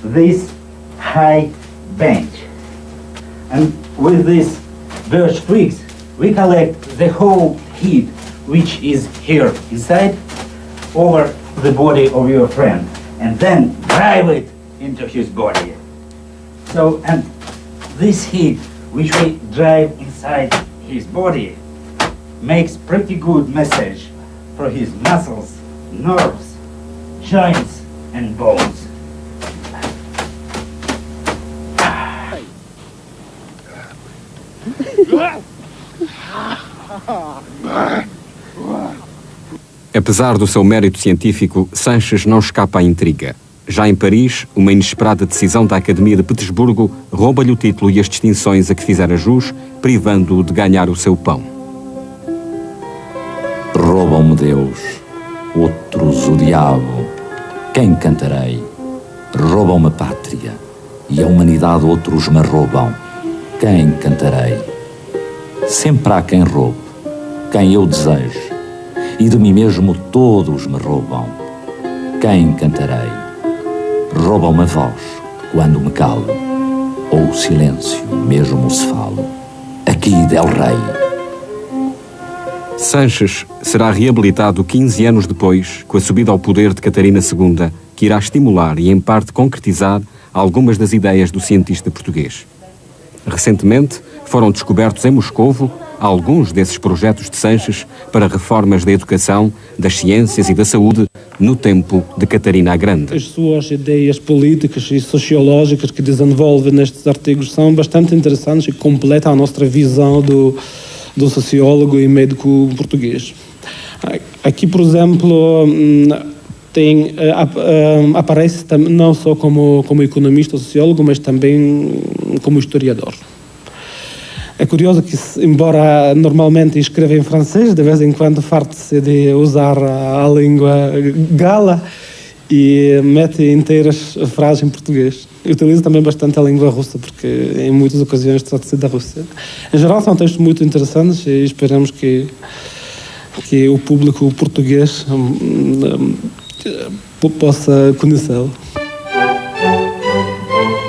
this high bench. And with these birch twigs, we collect the whole heat which is here inside over the body of your friend, and then drive it into his body. So, and this heat which we drive inside his body makes pretty good message for his muscles, nerves, joints and bones. Apesar do seu mérito científico, Sanches não escapa à intriga. Já em Paris, uma inesperada decisão da Academia de Petersburgo rouba-lhe o título e as distinções a que fizera jus, privando-o de ganhar o seu pão. Roubam-me Deus, outros o diabo, quem cantarei? Roubam-me a pátria, e a humanidade outros me roubam, quem cantarei? Sempre há quem roube, quem eu desejo, e de mim mesmo todos me roubam, quem cantarei? Roubam-me a voz quando me calo, ou o silêncio mesmo se falo, aqui del Rei. Sanches será reabilitado 15 anos depois, com a subida ao poder de Catarina II, que irá estimular e, em parte, concretizar algumas das ideias do cientista português. Recentemente, foram descobertos em Moscovo alguns desses projetos de Sanches para reformas da educação, das ciências e da saúde no tempo de Catarina a Grande. As suas ideias políticas e sociológicas que desenvolve nestes artigos são bastante interessantes e completam a nossa visão do sociólogo e médico português. Aqui, por exemplo, aparece não só como economista ou sociólogo, mas também como historiador. É curioso que, embora normalmente escreva em francês, de vez em quando farta-se de usar a língua gala e mete inteiras frases em português. Utiliza também bastante a língua russa, porque em muitas ocasiões trata-se da Rússia. Em geral, são textos muito interessantes e esperamos que o público português possa conhecê-lo.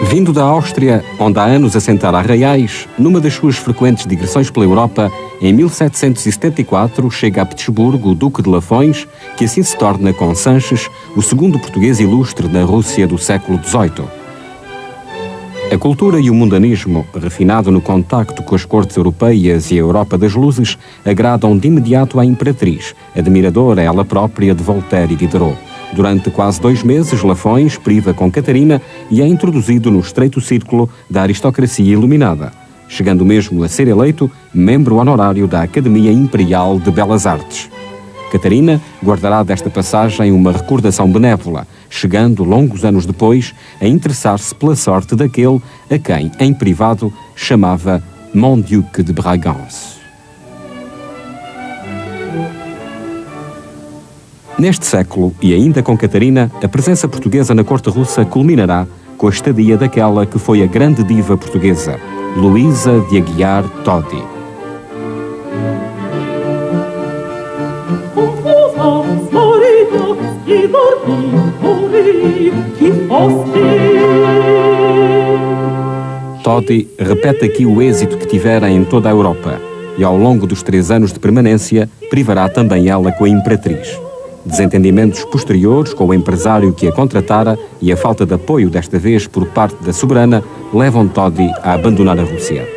Vindo da Áustria, onde há anos assentara Arraiais, numa das suas frequentes digressões pela Europa, em 1774 chega a Petersburgo o Duque de Lafões, que assim se torna, com Sanches, o segundo português ilustre da Rússia do século XVIII. A cultura e o mundanismo, refinado no contacto com as cortes europeias e a Europa das luzes, agradam de imediato à imperatriz, admiradora ela própria de Voltaire e Diderot. Durante quase 2 meses, Lafões priva com Catarina e é introduzido no estreito círculo da aristocracia iluminada, chegando mesmo a ser eleito membro honorário da Academia Imperial de Belas Artes. Catarina guardará desta passagem uma recordação benévola, chegando, longos anos depois, a interessar-se pela sorte daquele a quem, em privado, chamava Mon Duc de Bragance. Neste século, e ainda com Catarina, a presença portuguesa na corte russa culminará com a estadia daquela que foi a grande diva portuguesa, Luísa de Aguiar Todi. Todi repete aqui o êxito que tivera em toda a Europa. e ao longo dos 3 anos de permanência privará também ela com a imperatriz. Desentendimentos posteriores com o empresário que a contratara e a falta de apoio desta vez por parte da soberana levam Todi a abandonar a Rússia.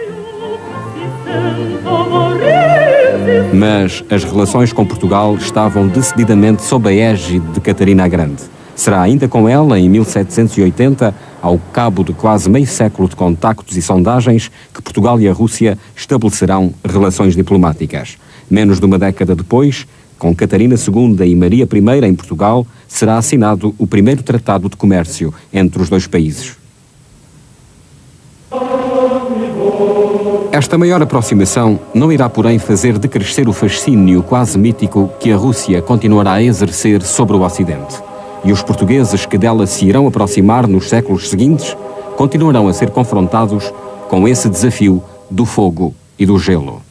Mas as relações com Portugal estavam decididamente sob a égide de Catarina a Grande. Será ainda com ela, em 1780, ao cabo de quase meio século de contactos e sondagens, que Portugal e a Rússia estabelecerão relações diplomáticas. Menos de uma década depois, com Catarina II e Maria I em Portugal, será assinado o primeiro tratado de comércio entre os dois países. Esta maior aproximação não irá, porém, fazer decrescer o fascínio quase mítico que a Rússia continuará a exercer sobre o Ocidente. E os portugueses que dela se irão aproximar nos séculos seguintes continuarão a ser confrontados com esse desafio do fogo e do gelo.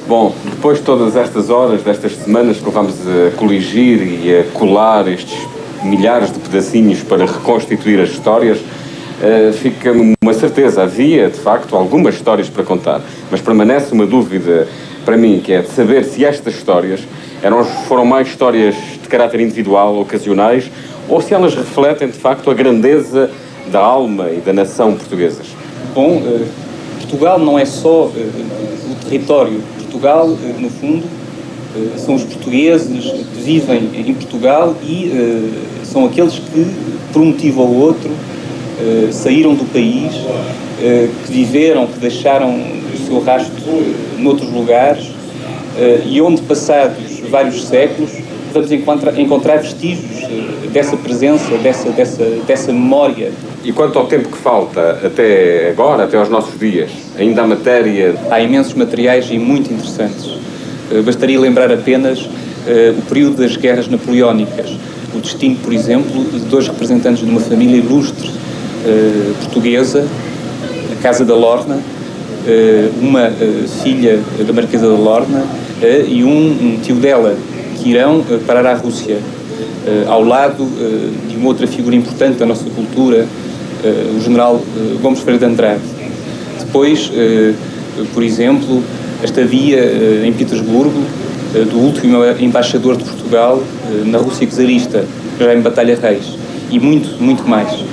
Bom, depois de todas estas horas, destas semanas que vamos a coligir e a colar estes milhares de pedacinhos para reconstituir as histórias, fica uma certeza. Havia, de facto, algumas histórias para contar, mas permanece uma dúvida para mim, que é de saber se estas histórias foram mais histórias de caráter individual, ocasionais, ou se elas refletem, de facto, a grandeza da alma e da nação portuguesas. Bom, Portugal não é só o território. Portugal, no fundo, são os portugueses que vivem em Portugal e são aqueles que, por um motivo ou outro, saíram do país, que viveram, que deixaram o seu rastro noutros lugares e onde, passados vários séculos, vamos encontrar vestígios dessa presença, dessa memória. E quanto ao tempo que falta até agora, até aos nossos dias, ainda há matéria? Há imensos materiais e muito interessantes. Bastaria lembrar apenas o período das guerras napoleónicas, o destino, por exemplo, de 2 representantes de uma família ilustre portuguesa, a Casa da Lorna, uma filha da Marquesa da Lorna e um tio dela, que irão parar à Rússia, ao lado de uma outra figura importante da nossa cultura, o general Gomes Ferreira de Andrade. Depois, por exemplo, a estadia em Petersburgo do último embaixador de Portugal na Rússia czarista, já em Batalha Reis, e muito, muito mais.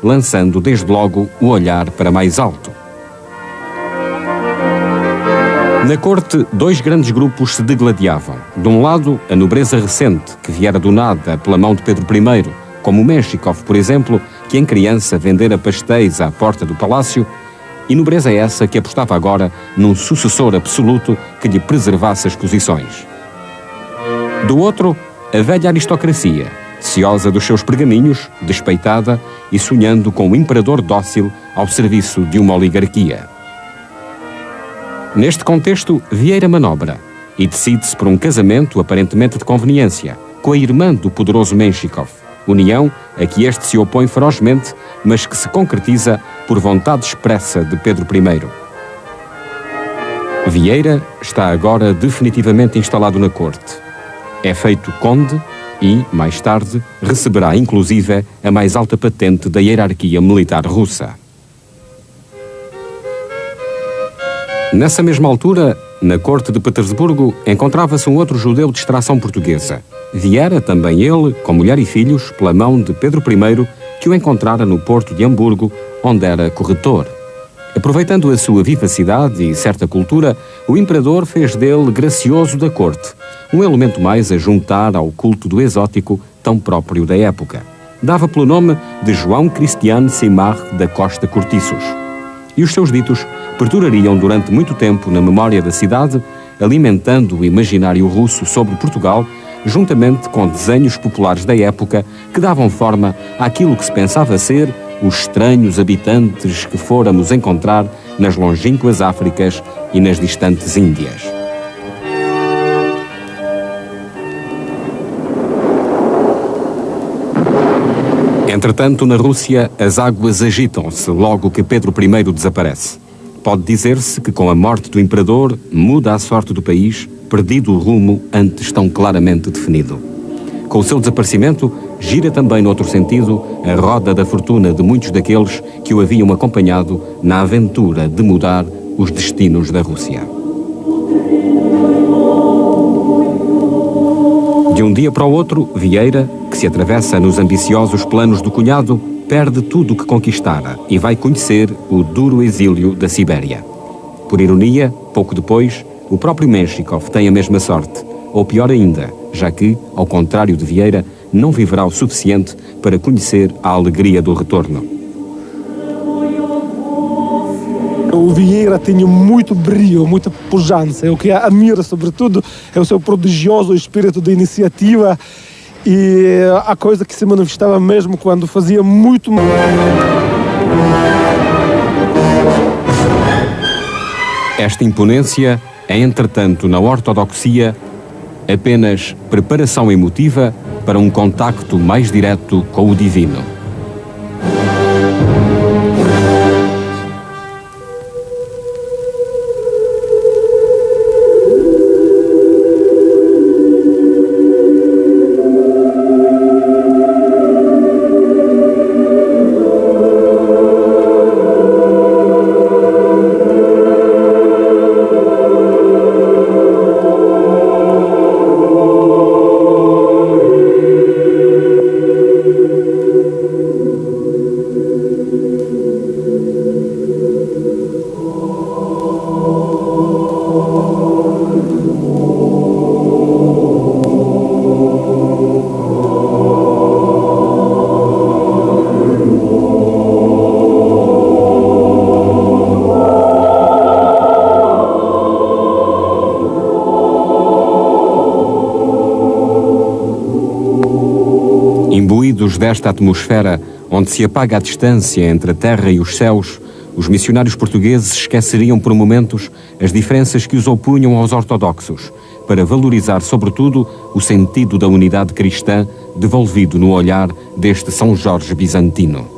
lançando desde logo o olhar para mais alto. Na corte, dois grandes grupos se degladiavam. De um lado, a nobreza recente, que viera do nada pela mão de Pedro I, como Menshikov, por exemplo, que em criança vendera pastéis à porta do palácio, e nobreza essa que apostava agora num sucessor absoluto que lhe preservasse as posições. Do outro, a velha aristocracia, ciosa dos seus pergaminhos, despeitada e sonhando com um imperador dócil ao serviço de uma oligarquia. Neste contexto, Vieira manobra e decide-se por um casamento aparentemente de conveniência com a irmã do poderoso Menshikov, união a que este se opõe ferozmente, mas que se concretiza por vontade expressa de Pedro I. Vieira está agora definitivamente instalado na corte. É feito conde e, mais tarde, receberá inclusive a mais alta patente da hierarquia militar russa. Nessa mesma altura, na corte de Petersburgo, encontrava-se um outro judeu de extração portuguesa. Viera também ele, com mulher e filhos, pela mão de Pedro I, que o encontrara no porto de Hamburgo, onde era corretor. Aproveitando a sua vivacidade e certa cultura, o imperador fez dele gracioso da corte, um elemento mais a juntar ao culto do exótico tão próprio da época. Dava pelo nome de João Cristiano Simard da Costa Cortiços. E os seus ditos perdurariam durante muito tempo na memória da cidade, alimentando o imaginário russo sobre Portugal, juntamente com desenhos populares da época que davam forma àquilo que se pensava ser os estranhos habitantes que fôramos encontrar nas longínquas Áfricas e nas distantes Índias. Entretanto, na Rússia, as águas agitam-se logo que Pedro I desaparece. Pode dizer-se que com a morte do imperador muda a sorte do país, perdido o rumo antes tão claramente definido. Com o seu desaparecimento, gira também, no outro sentido, a roda da fortuna de muitos daqueles que o haviam acompanhado na aventura de mudar os destinos da Rússia. De um dia para o outro, Vieira, que se atravessa nos ambiciosos planos do cunhado, perde tudo o que conquistara e vai conhecer o duro exílio da Sibéria. Por ironia, pouco depois, o próprio Menshikov tem a mesma sorte, ou pior ainda, já que, ao contrário de Vieira, não viverá o suficiente para conhecer a alegria do retorno. O Vieira tinha muito brilho, muita pujança. O que admira, sobretudo, é o seu prodigioso espírito de iniciativa e a coisa que se manifestava mesmo quando fazia muito... Esta imponência é, entretanto, na ortodoxia, apenas preparação emotiva para um contacto mais direto com o divino. Imbuídos desta atmosfera, onde se apaga a distância entre a terra e os céus, os missionários portugueses esqueceriam por momentos as diferenças que os opunham aos ortodoxos, para valorizar, sobretudo, o sentido da unidade cristã devolvido no olhar deste São Jorge bizantino.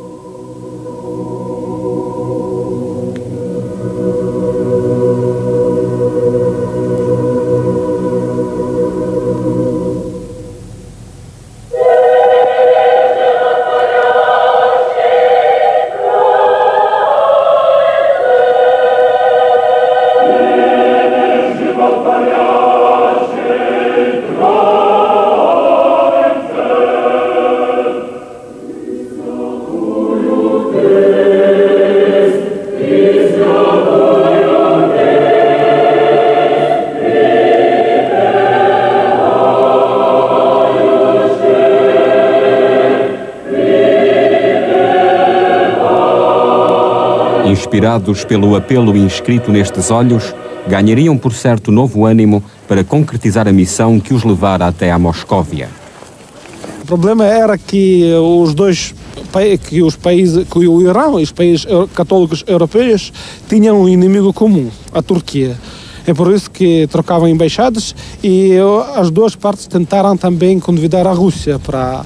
Inspirados pelo apelo inscrito nestes olhos, ganhariam por certo novo ânimo para concretizar a missão que os levara até a Moscóvia. O problema era que que o Irão e os países católicos europeus tinham um inimigo comum, a Turquia. É por isso que trocavam embaixadas e as duas partes tentaram também convidar a Rússia para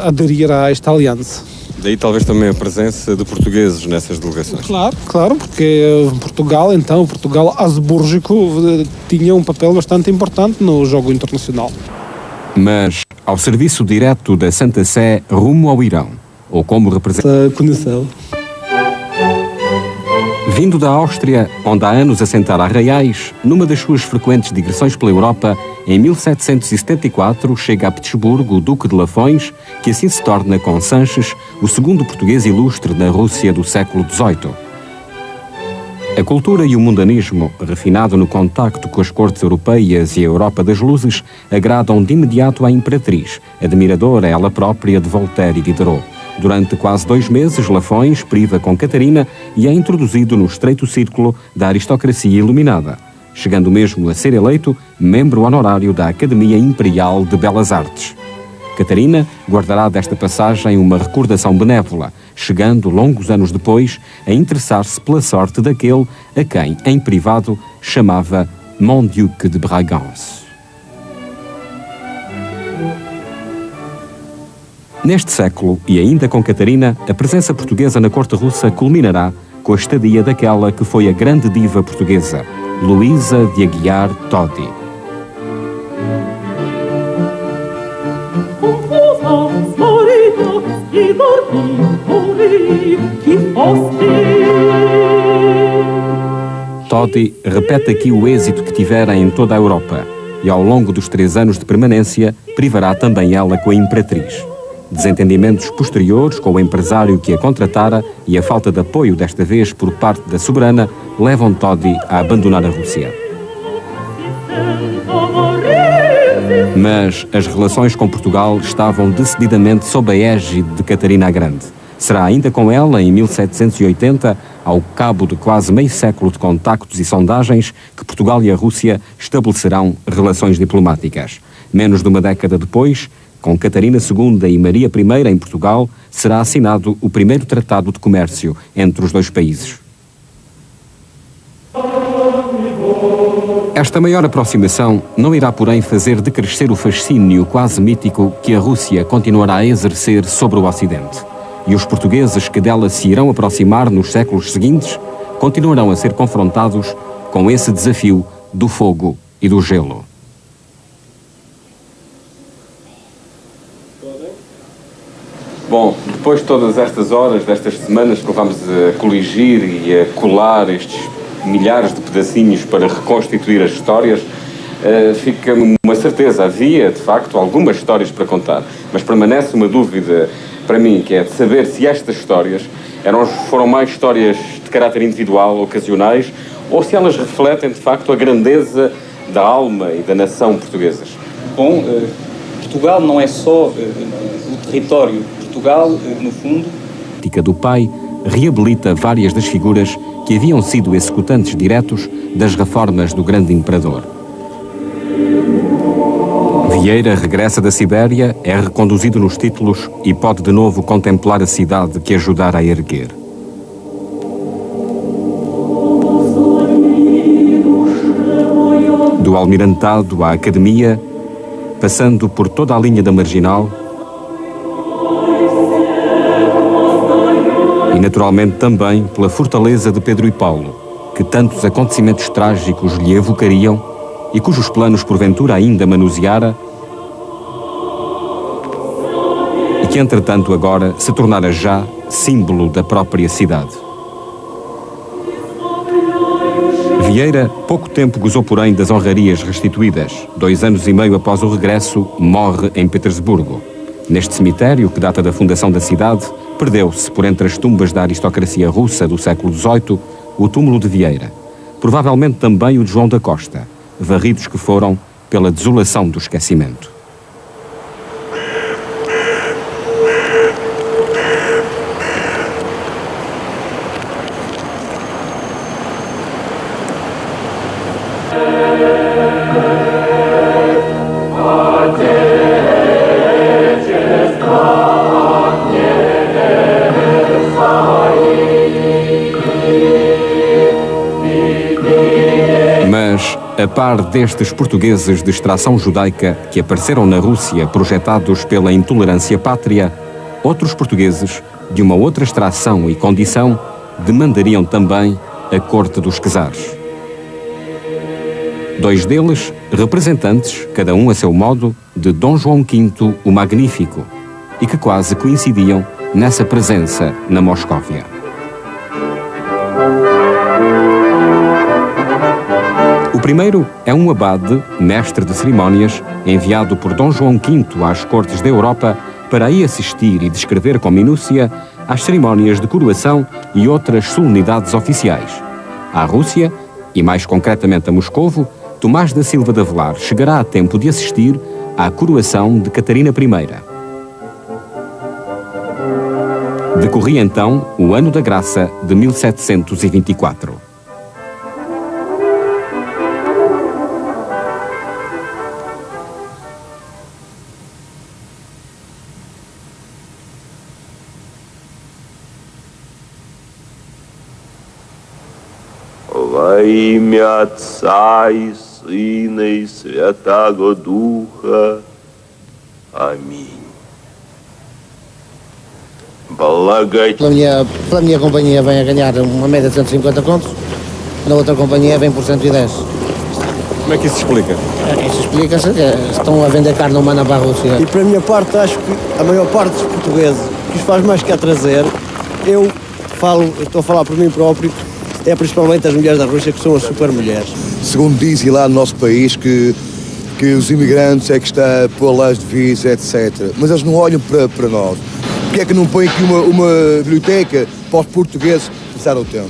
aderir a esta aliança. Daí talvez também a presença de portugueses nessas delegações. Claro, porque Portugal Habsbúrgico tinha um papel bastante importante no jogo internacional. Mas ao serviço direto da Santa Sé rumo ao Irão, ou como representante... Vindo da Áustria, onde há anos assentara Arraiais, numa das suas frequentes digressões pela Europa, em 1774 chega a Petersburgo o Duque de Lafões, que assim se torna, com Sanches, o segundo português ilustre na Rússia do século XVIII. A cultura e o mundanismo, refinado no contacto com as cortes europeias e a Europa das luzes, agradam de imediato à imperatriz, admiradora ela própria de Voltaire e Diderot. Durante quase 2 meses, Lafões priva com Catarina e é introduzido no estreito círculo da aristocracia iluminada, chegando mesmo a ser eleito membro honorário da Academia Imperial de Belas Artes. Catarina guardará desta passagem uma recordação benévola, chegando, longos anos depois, a interessar-se pela sorte daquele a quem, em privado, chamava Mon Duc de Bragance. Neste século, e ainda com Catarina, a presença portuguesa na corte russa culminará com a estadia daquela que foi a grande diva portuguesa, Luísa de Aguiar Todi. Todi repete aqui o êxito que tivera em toda a Europa e, ao longo dos 3 anos de permanência, privará também ela com a imperatriz. Desentendimentos posteriores com o empresário que a contratara e a falta de apoio desta vez por parte da soberana levam Todi a abandonar a Rússia. Mas as relações com Portugal estavam decididamente sob a égide de Catarina a Grande. Será ainda com ela, em 1780, ao cabo de quase meio século de contactos e sondagens, que Portugal e a Rússia estabelecerão relações diplomáticas. Menos de uma década depois, com Catarina II e Maria I em Portugal, será assinado o primeiro tratado de comércio entre os dois países. Esta maior aproximação não irá, porém, fazer decrescer o fascínio quase mítico que a Rússia continuará a exercer sobre o Ocidente. E os portugueses que dela se irão aproximar nos séculos seguintes continuarão a ser confrontados com esse desafio do fogo e do gelo. Bom, depois de todas estas horas, destas semanas que vamos a coligir e a colar estes milhares de pedacinhos para reconstituir as histórias, fica-me uma certeza. Havia, de facto, algumas histórias para contar, mas permanece uma dúvida para mim, que é de saber se estas histórias foram mais histórias de caráter individual, ocasionais, ou se elas refletem, de facto, a grandeza da alma e da nação portuguesas. Bom, Portugal não é só o território. Portugal, no fundo... A política do pai reabilita várias das figuras que haviam sido executantes diretos das reformas do grande imperador. Vieira regressa da Sibéria, é reconduzido nos títulos e pode de novo contemplar a cidade que ajudara a erguer. Do almirantado à academia, passando por toda a linha da Marginal, e naturalmente também pela fortaleza de Pedro e Paulo, que tantos acontecimentos trágicos lhe evocariam e cujos planos porventura ainda manuseara, e que entretanto agora se tornara já símbolo da própria cidade. Vieira pouco tempo gozou, porém, das honrarias restituídas. 2 anos e meio após o regresso, morre em Petersburgo. Neste cemitério, que data da fundação da cidade, perdeu-se, por entre as tumbas da aristocracia russa do século XVIII, o túmulo de Vieira. Provavelmente também o de João da Costa, varridos que foram pela desolação do esquecimento. A par destes portugueses de extração judaica que apareceram na Rússia projetados pela intolerância pátria, outros portugueses de uma outra extração e condição, demandariam também a corte dos czares. Dois deles, representantes, cada um a seu modo, de Dom João V o Magnífico, e que quase coincidiam nessa presença na Moscóvia. O primeiro é um abade, mestre de cerimónias, enviado por Dom João V às cortes da Europa para aí assistir e descrever com minúcia às cerimónias de coroação e outras solenidades oficiais. À Rússia, e mais concretamente a Moscovo, Tomás da Silva de Avelar chegará a tempo de assistir à coroação de Catarina I. Decorria então o ano da graça de 1724. Во имя Отца и Сына и Святаго Духа. Аминь. Pela minha companhia vem a ganhar uma média de 150 contos, na outra companhia vem por 110. Como é que isso se explica? Isso explica-se, estão a vender carne humana para a Rússia. E para a minha parte, acho que a maior parte dos portugueses que os faz mais que a trazer, estou a falar por mim próprio, é principalmente as mulheres da Rússia, que são as super mulheres. Segundo dizem lá no nosso país que os imigrantes é que está a pôr lá as devises, etc. Mas eles não olham para nós. Porque é que não põem aqui uma biblioteca para os portugueses passar o tempo?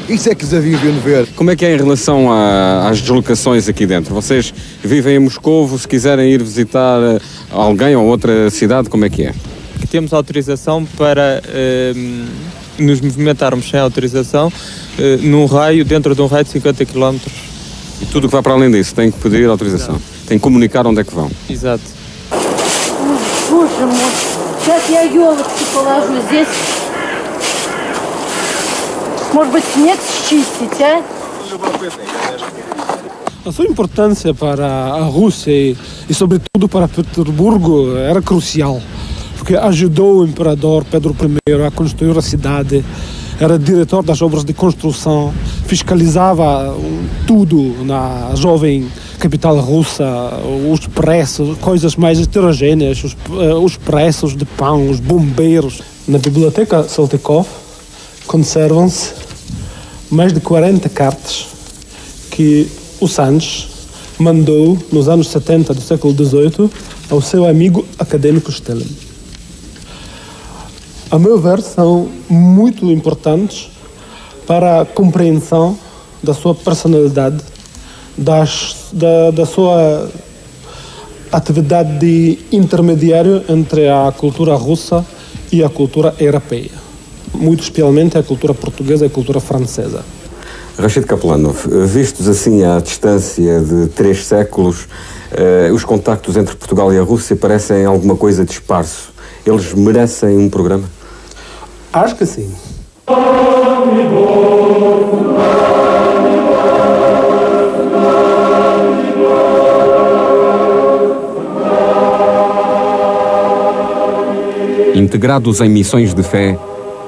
Isso é que deviam ver. Como é que é em relação às deslocações aqui dentro? Vocês vivem em Moscovo, se quiserem ir visitar alguém ou outra cidade, como é que é? Temos autorização para nos movimentarmos sem autorização dentro de um raio de 50 km. E tudo o que vai para além disso tem que pedir autorização? Exato. Tem que comunicar onde é que vão? Exato. Боже мой, сейчас я елочки положу здесь. Может быть, снег счистить, а? A sua importância para a Rússia e sobretudo para Petersburgo era crucial, porque ajudou o imperador Pedro I a construir a cidade, era diretor das obras de construção, fiscalizava tudo na jovem capital russa, os preços, coisas mais heterogêneas, os preços de pão, os bombeiros. Na Biblioteca Saltykov conservam-se mais de 40 cartas que o Sanches mandou nos anos 70 do século XVIII ao seu amigo acadêmico Stalin. A meu ver, são muito importantes para a compreensão da sua personalidade, da sua atividade de intermediário entre a cultura russa e a cultura europeia, muito especialmente a cultura portuguesa e a cultura francesa. Rashid Kaplanov, vistos assim à distância de 3 séculos, os contactos entre Portugal e a Rússia parecem alguma coisa de esparso. Eles merecem um programa? Acho que sim. Integrados em missões de fé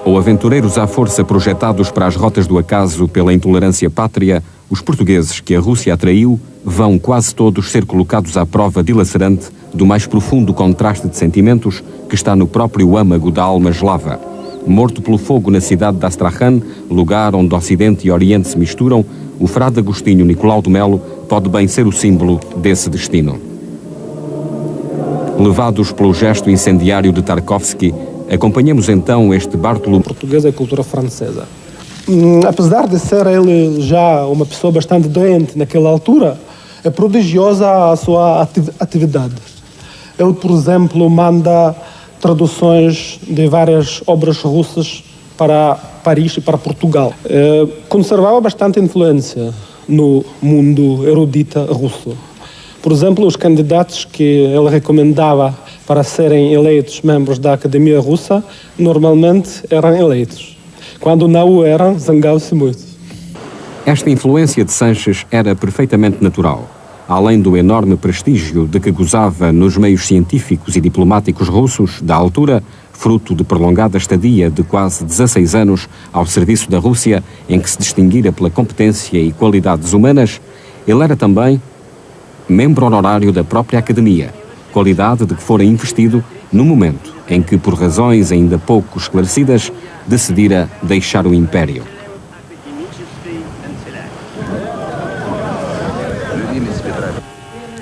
ou aventureiros à força projetados para as rotas do acaso pela intolerância pátria, os portugueses que a Rússia atraiu vão quase todos ser colocados à prova dilacerante do mais profundo contraste de sentimentos que está no próprio âmago da alma eslava. Morto pelo fogo na cidade de Astrakhan, lugar onde Ocidente e Oriente se misturam, o frade Agostinho Nicolau de Melo pode bem ser o símbolo desse destino. Levados pelo gesto incendiário de Tarkovsky, acompanhamos então este Bartolomeu. Portuguesa e cultura francesa. Apesar de ser ele já uma pessoa bastante doente naquela altura, é prodigiosa a sua atividade. Ele, por exemplo, manda traduções de várias obras russas para Paris e para Portugal. Conservava bastante influência no mundo erudita russo. Por exemplo, os candidatos que ele recomendava para serem eleitos membros da Academia Russa, normalmente eram eleitos. Quando não o eram, zangava-se muito. Esta influência de Sanches era perfeitamente natural. Além do enorme prestígio de que gozava nos meios científicos e diplomáticos russos da altura, fruto de prolongada estadia de quase 16 anos ao serviço da Rússia, em que se distinguira pela competência e qualidades humanas, ele era também membro honorário da própria Academia, qualidade de que fora investido no momento em que, por razões ainda pouco esclarecidas, decidira deixar o Império.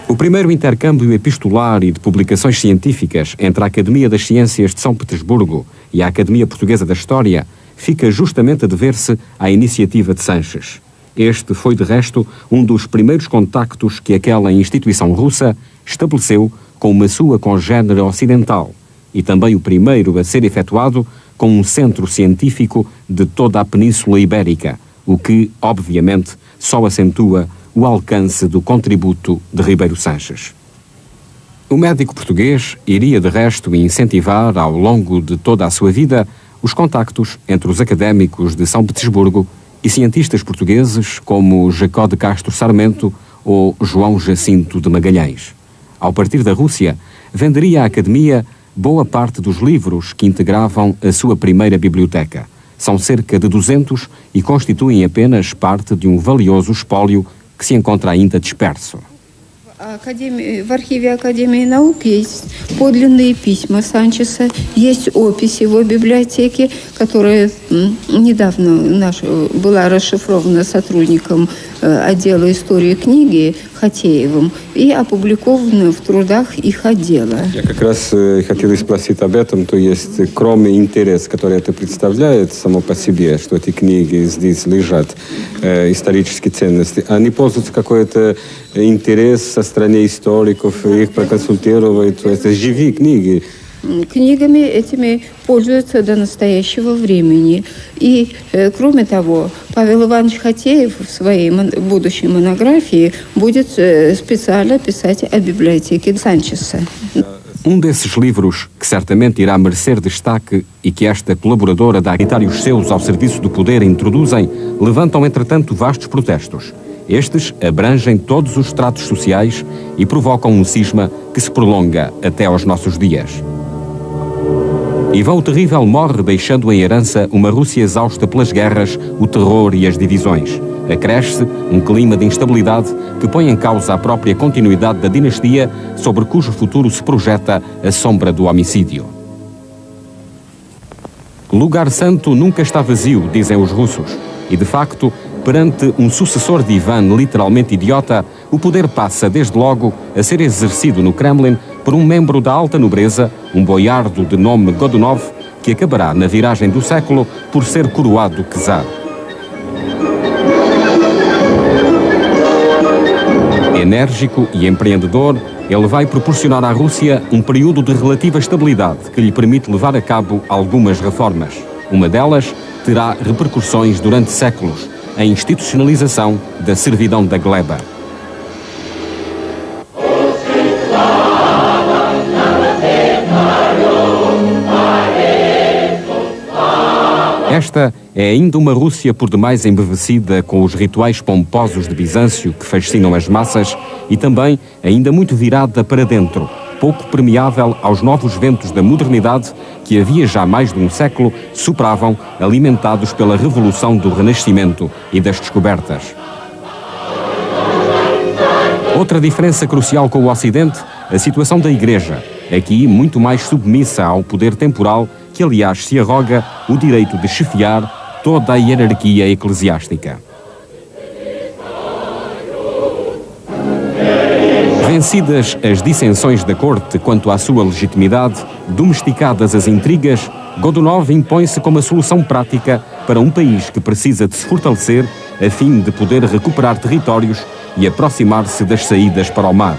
O primeiro intercâmbio epistolar e de publicações científicas entre a Academia das Ciências de São Petersburgo e a Academia Portuguesa da História fica justamente a dever-se à iniciativa de Sanches. Este foi, de resto, um dos primeiros contactos que aquela instituição russa estabeleceu com uma sua congénere ocidental e também o primeiro a ser efetuado com um centro científico de toda a Península Ibérica, o que, obviamente, só acentua o alcance do contributo de Ribeiro Sanches. O médico português iria, de resto, incentivar, ao longo de toda a sua vida, os contactos entre os académicos de São Petersburgo e cientistas portugueses como Jacó de Castro Sarmento ou João Jacinto de Magalhães. Ao partir da Rússia, venderia à Academia boa parte dos livros que integravam a sua primeira biblioteca. São cerca de 200 e constituem apenas parte de um valioso espólio que se encontra ainda disperso. В архиве Академии наук есть подлинные письма Санчеса, есть опись его библиотеки, которая недавно была расшифрована сотрудником отдела истории книги Хатеевым и опубликована в трудах их отдела. Я как раз хотел спросить об этом, то есть кроме интереса, который это представляет само по себе, что эти книги здесь лежат, исторические ценности, они пользуются какой-то интерес со стороны историков, их проконсультируют, то есть живые книги. Книгами этими пользуются до настоящего времени. И, кроме того, Павел Иванович Хатеев в своей будущей монографии будет специально писать о библиотеке Санчеса. Desses livros, que certamente irá merecer destaque e que esta colaboradora da Agritários Seus ao serviço do poder introduzem, levantam, entretanto, vastos protestos. Estes abrangem todos os estratos sociais e provocam um cisma que se prolonga até aos nossos dias. Ivan o Terrível morre deixando em herança uma Rússia exausta pelas guerras, o terror e as divisões. Acresce um clima de instabilidade que põe em causa a própria continuidade da dinastia, sobre cujo futuro se projeta a sombra do homicídio. Lugar santo nunca está vazio, dizem os russos, e de facto, perante um sucessor de Ivan literalmente idiota, o poder passa desde logo a ser exercido no Kremlin por um membro da alta nobreza, um boiardo de nome Godunov, que acabará na viragem do século por ser coroado czar. Enérgico e empreendedor, ele vai proporcionar à Rússia um período de relativa estabilidade que lhe permite levar a cabo algumas reformas. Uma delas terá repercussões durante séculos, a institucionalização da servidão da gleba. Esta é ainda uma Rússia por demais embevecida com os rituais pomposos de Bizâncio que fascinam as massas e também ainda muito virada para dentro, pouco permeável aos novos ventos da modernidade que havia já mais de um século sopravam, alimentados pela revolução do Renascimento e das descobertas. Outra diferença crucial com o Ocidente, a situação da Igreja, aqui muito mais submissa ao poder temporal que, aliás, se arroga o direito de chefiar toda a hierarquia eclesiástica. Vencidas as dissensões da corte quanto à sua legitimidade, domesticadas as intrigas, Godunov impõe-se como a solução prática para um país que precisa de se fortalecer a fim de poder recuperar territórios e aproximar-se das saídas para o mar.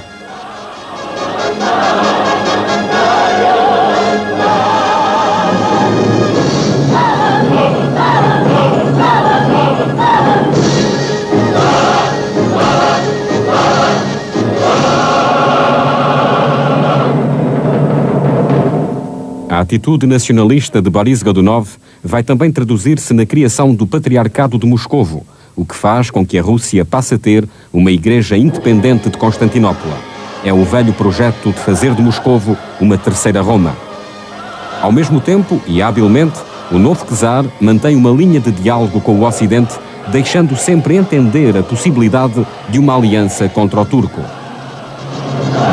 A atitude nacionalista de Boris Godunov vai também traduzir-se na criação do Patriarcado de Moscovo, o que faz com que a Rússia passe a ter uma igreja independente de Constantinopla. É o velho projeto de fazer de Moscovo uma terceira Roma. Ao mesmo tempo, e habilmente, o novo czar mantém uma linha de diálogo com o Ocidente, deixando sempre entender a possibilidade de uma aliança contra o turco.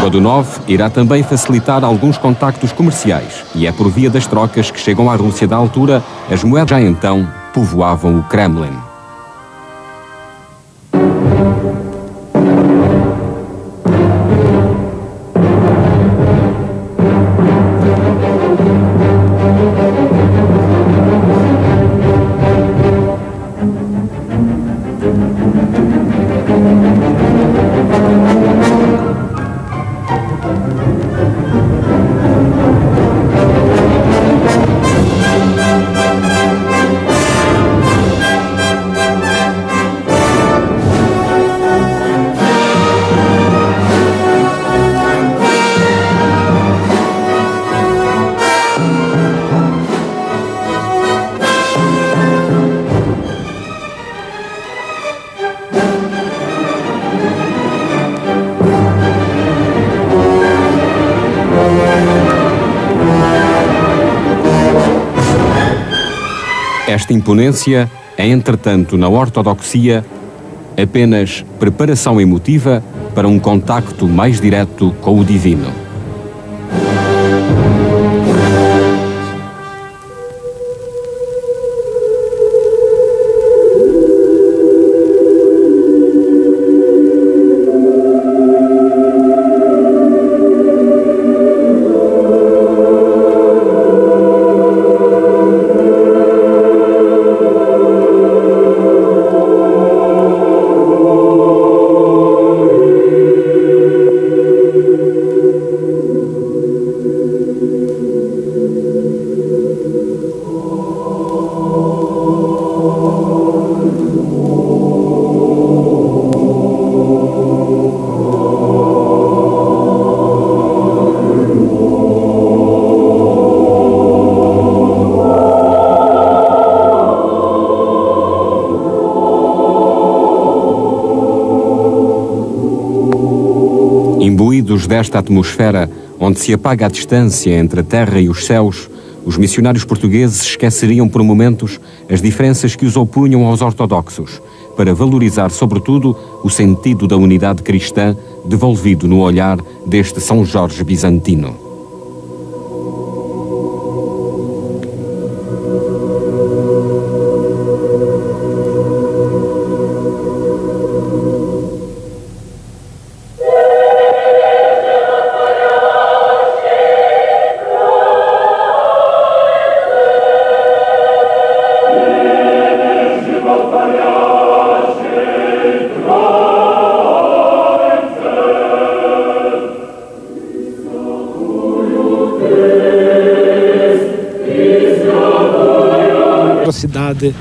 Godunov irá também facilitar alguns contactos comerciais, e é por via das trocas que chegam à Rússia da altura as moedas já então povoavam o Kremlin. Esta imponência é, entretanto, na ortodoxia, apenas preparação emotiva para um contacto mais direto com o divino. Imbuídos desta atmosfera, onde se apaga a distância entre a terra e os céus, os missionários portugueses esqueceriam por momentos as diferenças que os opunham aos ortodoxos, para valorizar, sobretudo, o sentido da unidade cristã devolvido no olhar deste São Jorge bizantino. Cidade,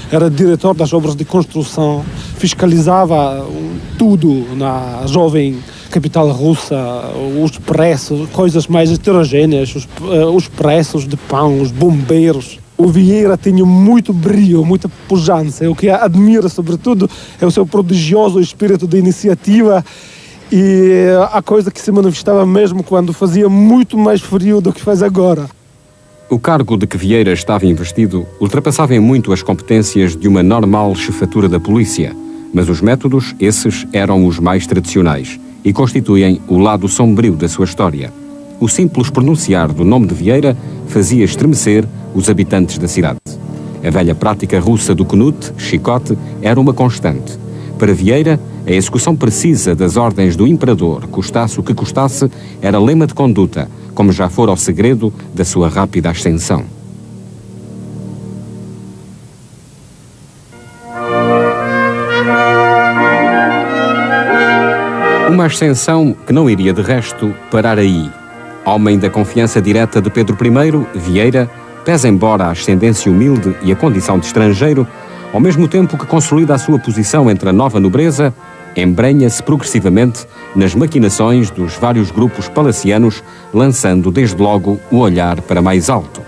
era diretor das obras de construção, fiscalizava tudo na jovem capital russa, os preços, coisas mais heterogêneas, os preços de pão, os bombeiros. O Vieira tinha muito brilho, muita pujança. O que admira, sobretudo, é o seu prodigioso espírito de iniciativa e a coisa que se manifestava mesmo quando fazia muito mais frio do que faz agora. O cargo de que Vieira estava investido ultrapassava em muito as competências de uma normal chefatura da polícia, mas os métodos, esses, eram os mais tradicionais e constituem o lado sombrio da sua história. O simples pronunciar do nome de Vieira fazia estremecer os habitantes da cidade. A velha prática russa do knut, chicote, era uma constante. Para Vieira, a execução precisa das ordens do imperador, custasse o que custasse, era lema de conduta, como já fora o segredo da sua rápida ascensão. Uma ascensão que não iria de resto parar aí. Homem da confiança direta de Pedro I, Vieira, pese embora a ascendência humilde e a condição de estrangeiro, ao mesmo tempo que consolida a sua posição entre a nova nobreza, embrenha-se progressivamente nas maquinações dos vários grupos palacianos, lançando desde logo o olhar para mais alto.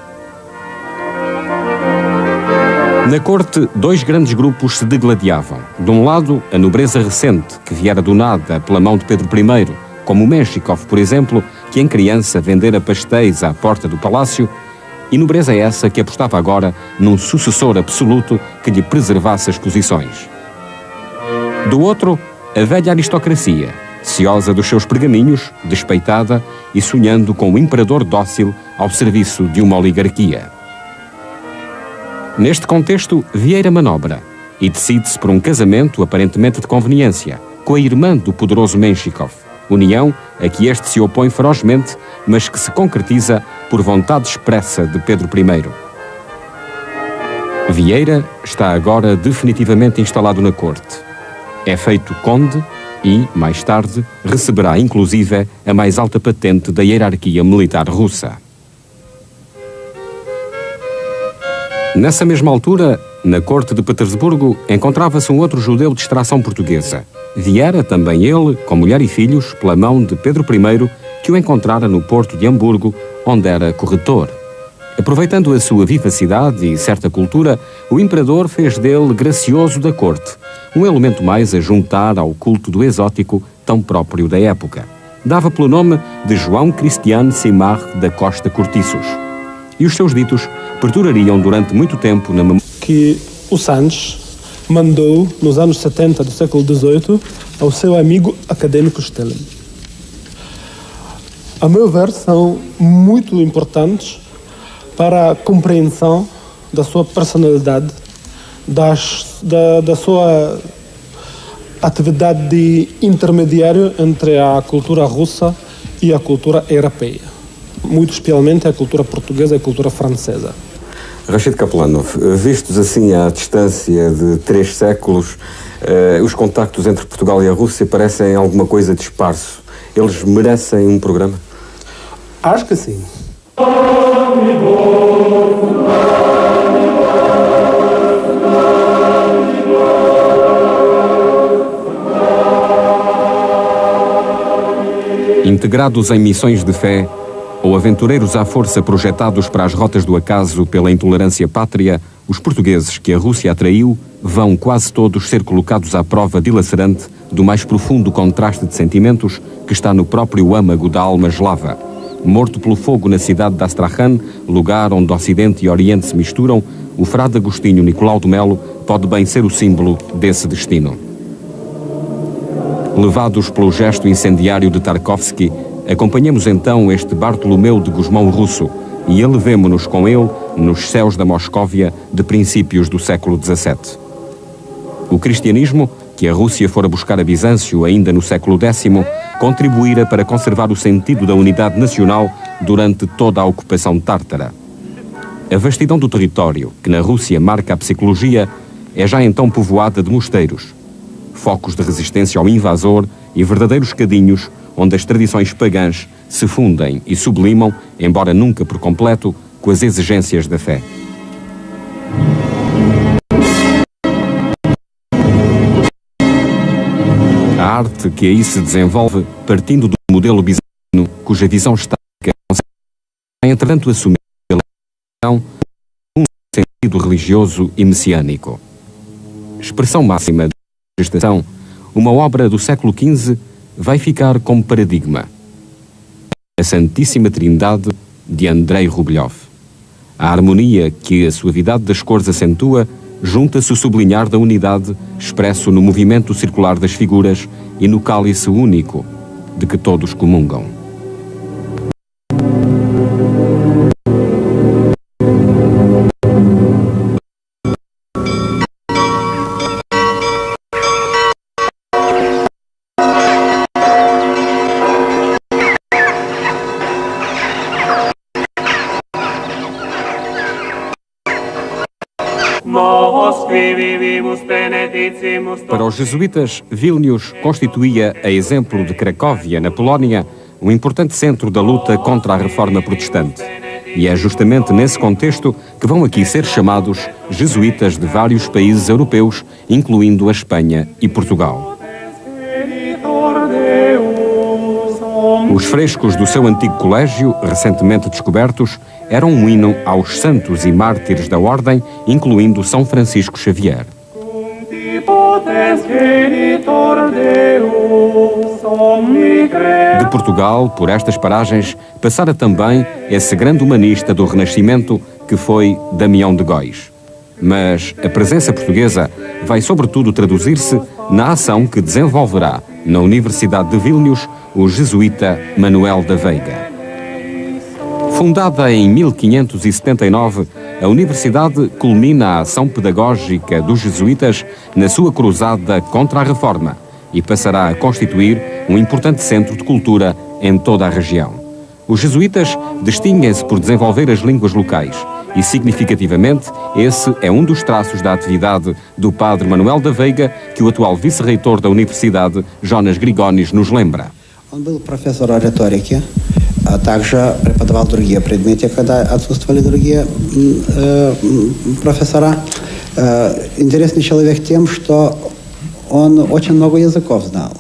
Na corte, dois grandes grupos se degladiavam. De um lado, a nobreza recente, que viera do nada pela mão de Pedro I, como Menshikov, por exemplo, que em criança vendera pastéis à porta do palácio, e nobreza essa que apostava agora num sucessor absoluto que lhe preservasse as posições. Do outro, a velha aristocracia, ciosa dos seus pergaminhos, despeitada e sonhando com o imperador dócil ao serviço de uma oligarquia. Neste contexto, Vieira manobra e decide-se por um casamento aparentemente de conveniência com a irmã do poderoso Menshikov, união a que este se opõe ferozmente, mas que se concretiza por vontade expressa de Pedro I. Vieira está agora definitivamente instalado na corte. É feito conde e, mais tarde, receberá inclusive a mais alta patente da hierarquia militar russa. Nessa mesma altura, na corte de Petersburgo, encontrava-se um outro judeu de extração portuguesa. Viera também ele, com mulher e filhos, pela mão de Pedro I, que o encontrara no porto de Hamburgo, onde era corretor. Aproveitando a sua vivacidade e certa cultura, o imperador fez dele gracioso da corte, um elemento mais a juntar ao culto do exótico tão próprio da época. Dava pelo nome de João Cristiano Simard da Costa Cortiços. E os seus ditos perdurariam durante muito tempo na memória. Que o Sanches mandou, nos anos 70 do século XVIII, ao seu amigo acadêmico Stalin. A meu ver, são muito importantes para a compreensão da sua personalidade, da sua atividade de intermediário entre a cultura russa e a cultura europeia, muito especialmente a cultura portuguesa e a cultura francesa. Rachid Kaplanov, vistos assim à distância de 3 séculos, os contactos entre Portugal e a Rússia parecem alguma coisa de esparso. Eles merecem um programa? Acho que sim. Integrados em missões de fé, ou aventureiros à força projetados para as rotas do acaso pela intolerância pátria, os portugueses que a Rússia atraiu vão quase todos ser colocados à prova dilacerante do mais profundo contraste de sentimentos que está no próprio âmago da alma eslava. Morto pelo fogo na cidade de Astrakhan, lugar onde Ocidente e Oriente se misturam, o frade Agostinho Nicolau de Melo pode bem ser o símbolo desse destino. Levados pelo gesto incendiário de Tarkovsky, acompanhemos então este Bartolomeu de Gusmão Russo e elevemo-nos com ele nos céus da Moscóvia de princípios do século XVII. O cristianismo, que a Rússia fora buscar a Bizâncio ainda no século X, contribuíra para conservar o sentido da unidade nacional durante toda a ocupação tártara. A vastidão do território, que na Rússia marca a psicologia, é já então povoada de mosteiros, focos de resistência ao invasor e verdadeiros cadinhos onde as tradições pagãs se fundem e sublimam, embora nunca por completo, com as exigências da fé. A arte que aí se desenvolve, partindo do modelo bizantino, cuja visão estática é, entretanto, assumida pela um sentido religioso e messiânico. Expressão máxima da gestação, uma obra do século XV vai ficar como paradigma. A Santíssima Trindade de Andrei Rublev. A harmonia que a suavidade das cores acentua junta-se o sublinhar da unidade expresso no movimento circular das figuras e no cálice único de que todos comungam. Para os jesuítas, Vilnius constituía, a exemplo de Cracóvia, na Polónia, um importante centro da luta contra a reforma protestante. E é justamente nesse contexto que vão aqui ser chamados jesuítas de vários países europeus, incluindo a Espanha e Portugal. Os frescos do seu antigo colégio, recentemente descobertos, eram um hino aos santos e mártires da ordem, incluindo São Francisco Xavier. De Portugal, por estas paragens, passara também esse grande humanista do Renascimento que foi Damião de Góis. Mas a presença portuguesa vai sobretudo traduzir-se na ação que desenvolverá na Universidade de Vílnius o jesuíta Manuel da Veiga. Fundada em 1579, a universidade culmina a ação pedagógica dos jesuítas na sua cruzada contra a Reforma e passará a constituir um importante centro de cultura em toda a região. Os jesuítas distinguem-se por desenvolver as línguas locais e, significativamente, esse é um dos traços da atividade do padre Manuel da Veiga que o atual vice-reitor da universidade, Jonas Grigonis, nos lembra. Он был профессором риторики, а также преподавал другие предметы, когда отсутствовали другие профессора. Интересный человек тем, что он очень много языков знал.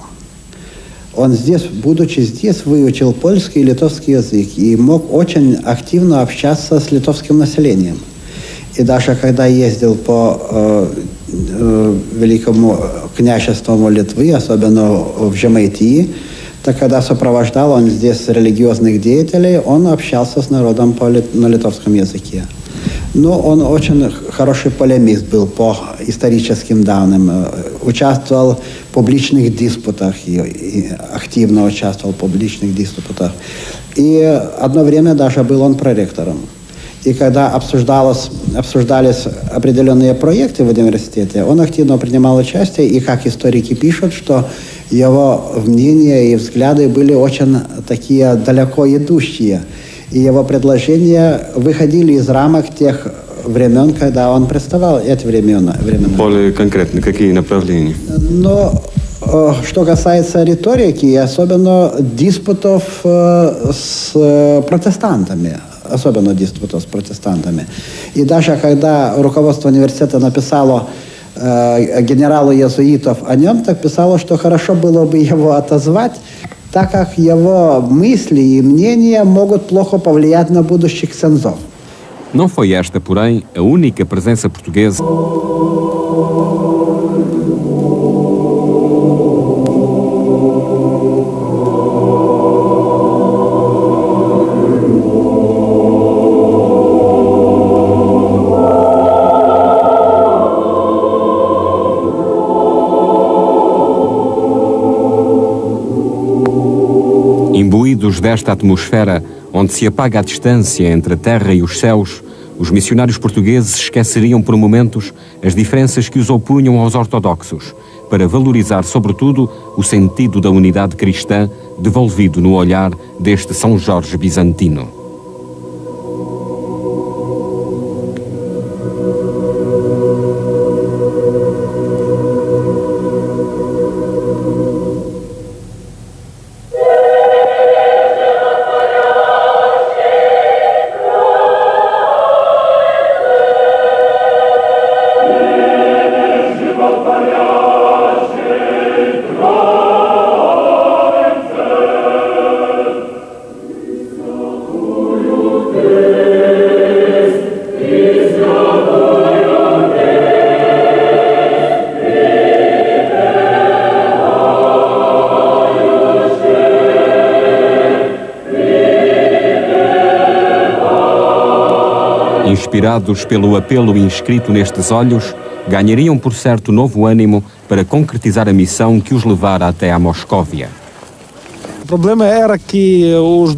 Он здесь, будучи здесь, выучил польский и литовский язык и мог очень активно общаться с литовским населением. И даже когда ездил по Великому княжеству Литвы, особенно в Жемайтии, так когда сопровождал он здесь религиозных деятелей, он общался с народом на литовском языке. Но он очень хороший полемист был по историческим данным, участвовал в публичных диспутах, и активно участвовал в публичных диспутах. И одно время даже был он проректором. И когда обсуждались определенные проекты в университете, он активно принимал участие, и как историки пишут, что его мнения и взгляды были очень такие далеко идущие. И его предложения выходили из рамок тех времен, когда он представлял эти времена. Более конкретно, какие направления? Но что касается риторики, особенно диспутов с протестантами, И даже когда руководство университета написало генералу иезуитов о нем, так писало, что хорошо было бы его отозвать, так как его мысли и мнения могут плохо повлиять на будущих ксензов. Não foi esta, porém, a única presença portuguesa imbuídos desta atmosfera onde se apaga a distância entre a terra e os céus, os missionários portugueses esqueceriam por momentos as diferenças que os opunham aos ortodoxos, para valorizar, sobretudo, o sentido da unidade cristã devolvido no olhar deste São Jorge bizantino. Inspirados pelo apelo inscrito nestes olhos, ganhariam por certo novo ânimo para concretizar a missão que os levara até a Moscóvia. O problema era que os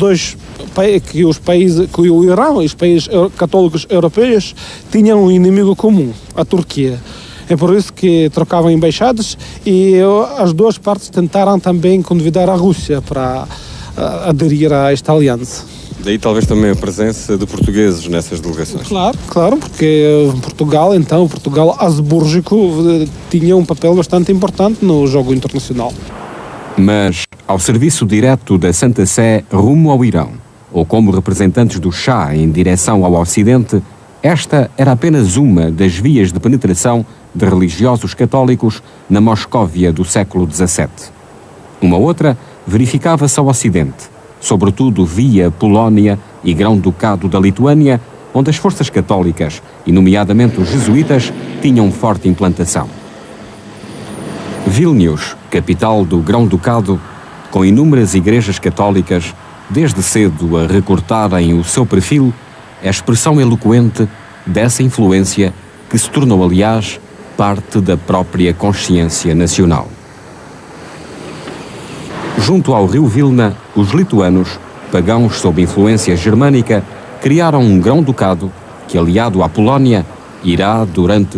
países, que o Irão e os países católicos europeus tinham um inimigo comum, a Turquia. É por isso que trocavam embaixadas e as duas partes tentaram também convidar a Rússia para aderir a esta aliança. Daí talvez também a presença de portugueses nessas delegações. Claro, porque Portugal habsbúrgico tinha um papel bastante importante no jogo internacional. Mas, ao serviço direto da Santa Sé rumo ao Irão, ou como representantes do Shah em direção ao Ocidente, esta era apenas uma das vias de penetração de religiosos católicos na Moscóvia do século XVII. Uma outra verificava-se ao Ocidente, sobretudo via Polónia e Grão-Ducado da Lituânia, onde as forças católicas, e nomeadamente os jesuítas, tinham forte implantação. Vílnius, capital do Grão-Ducado, com inúmeras igrejas católicas, desde cedo a recortarem o seu perfil, é expressão eloquente dessa influência que se tornou, aliás, parte da própria consciência nacional. Junto ao rio Vilna, os lituanos, pagãos sob influência germânica, criaram um grão-ducado que, aliado à Polónia, irá, durante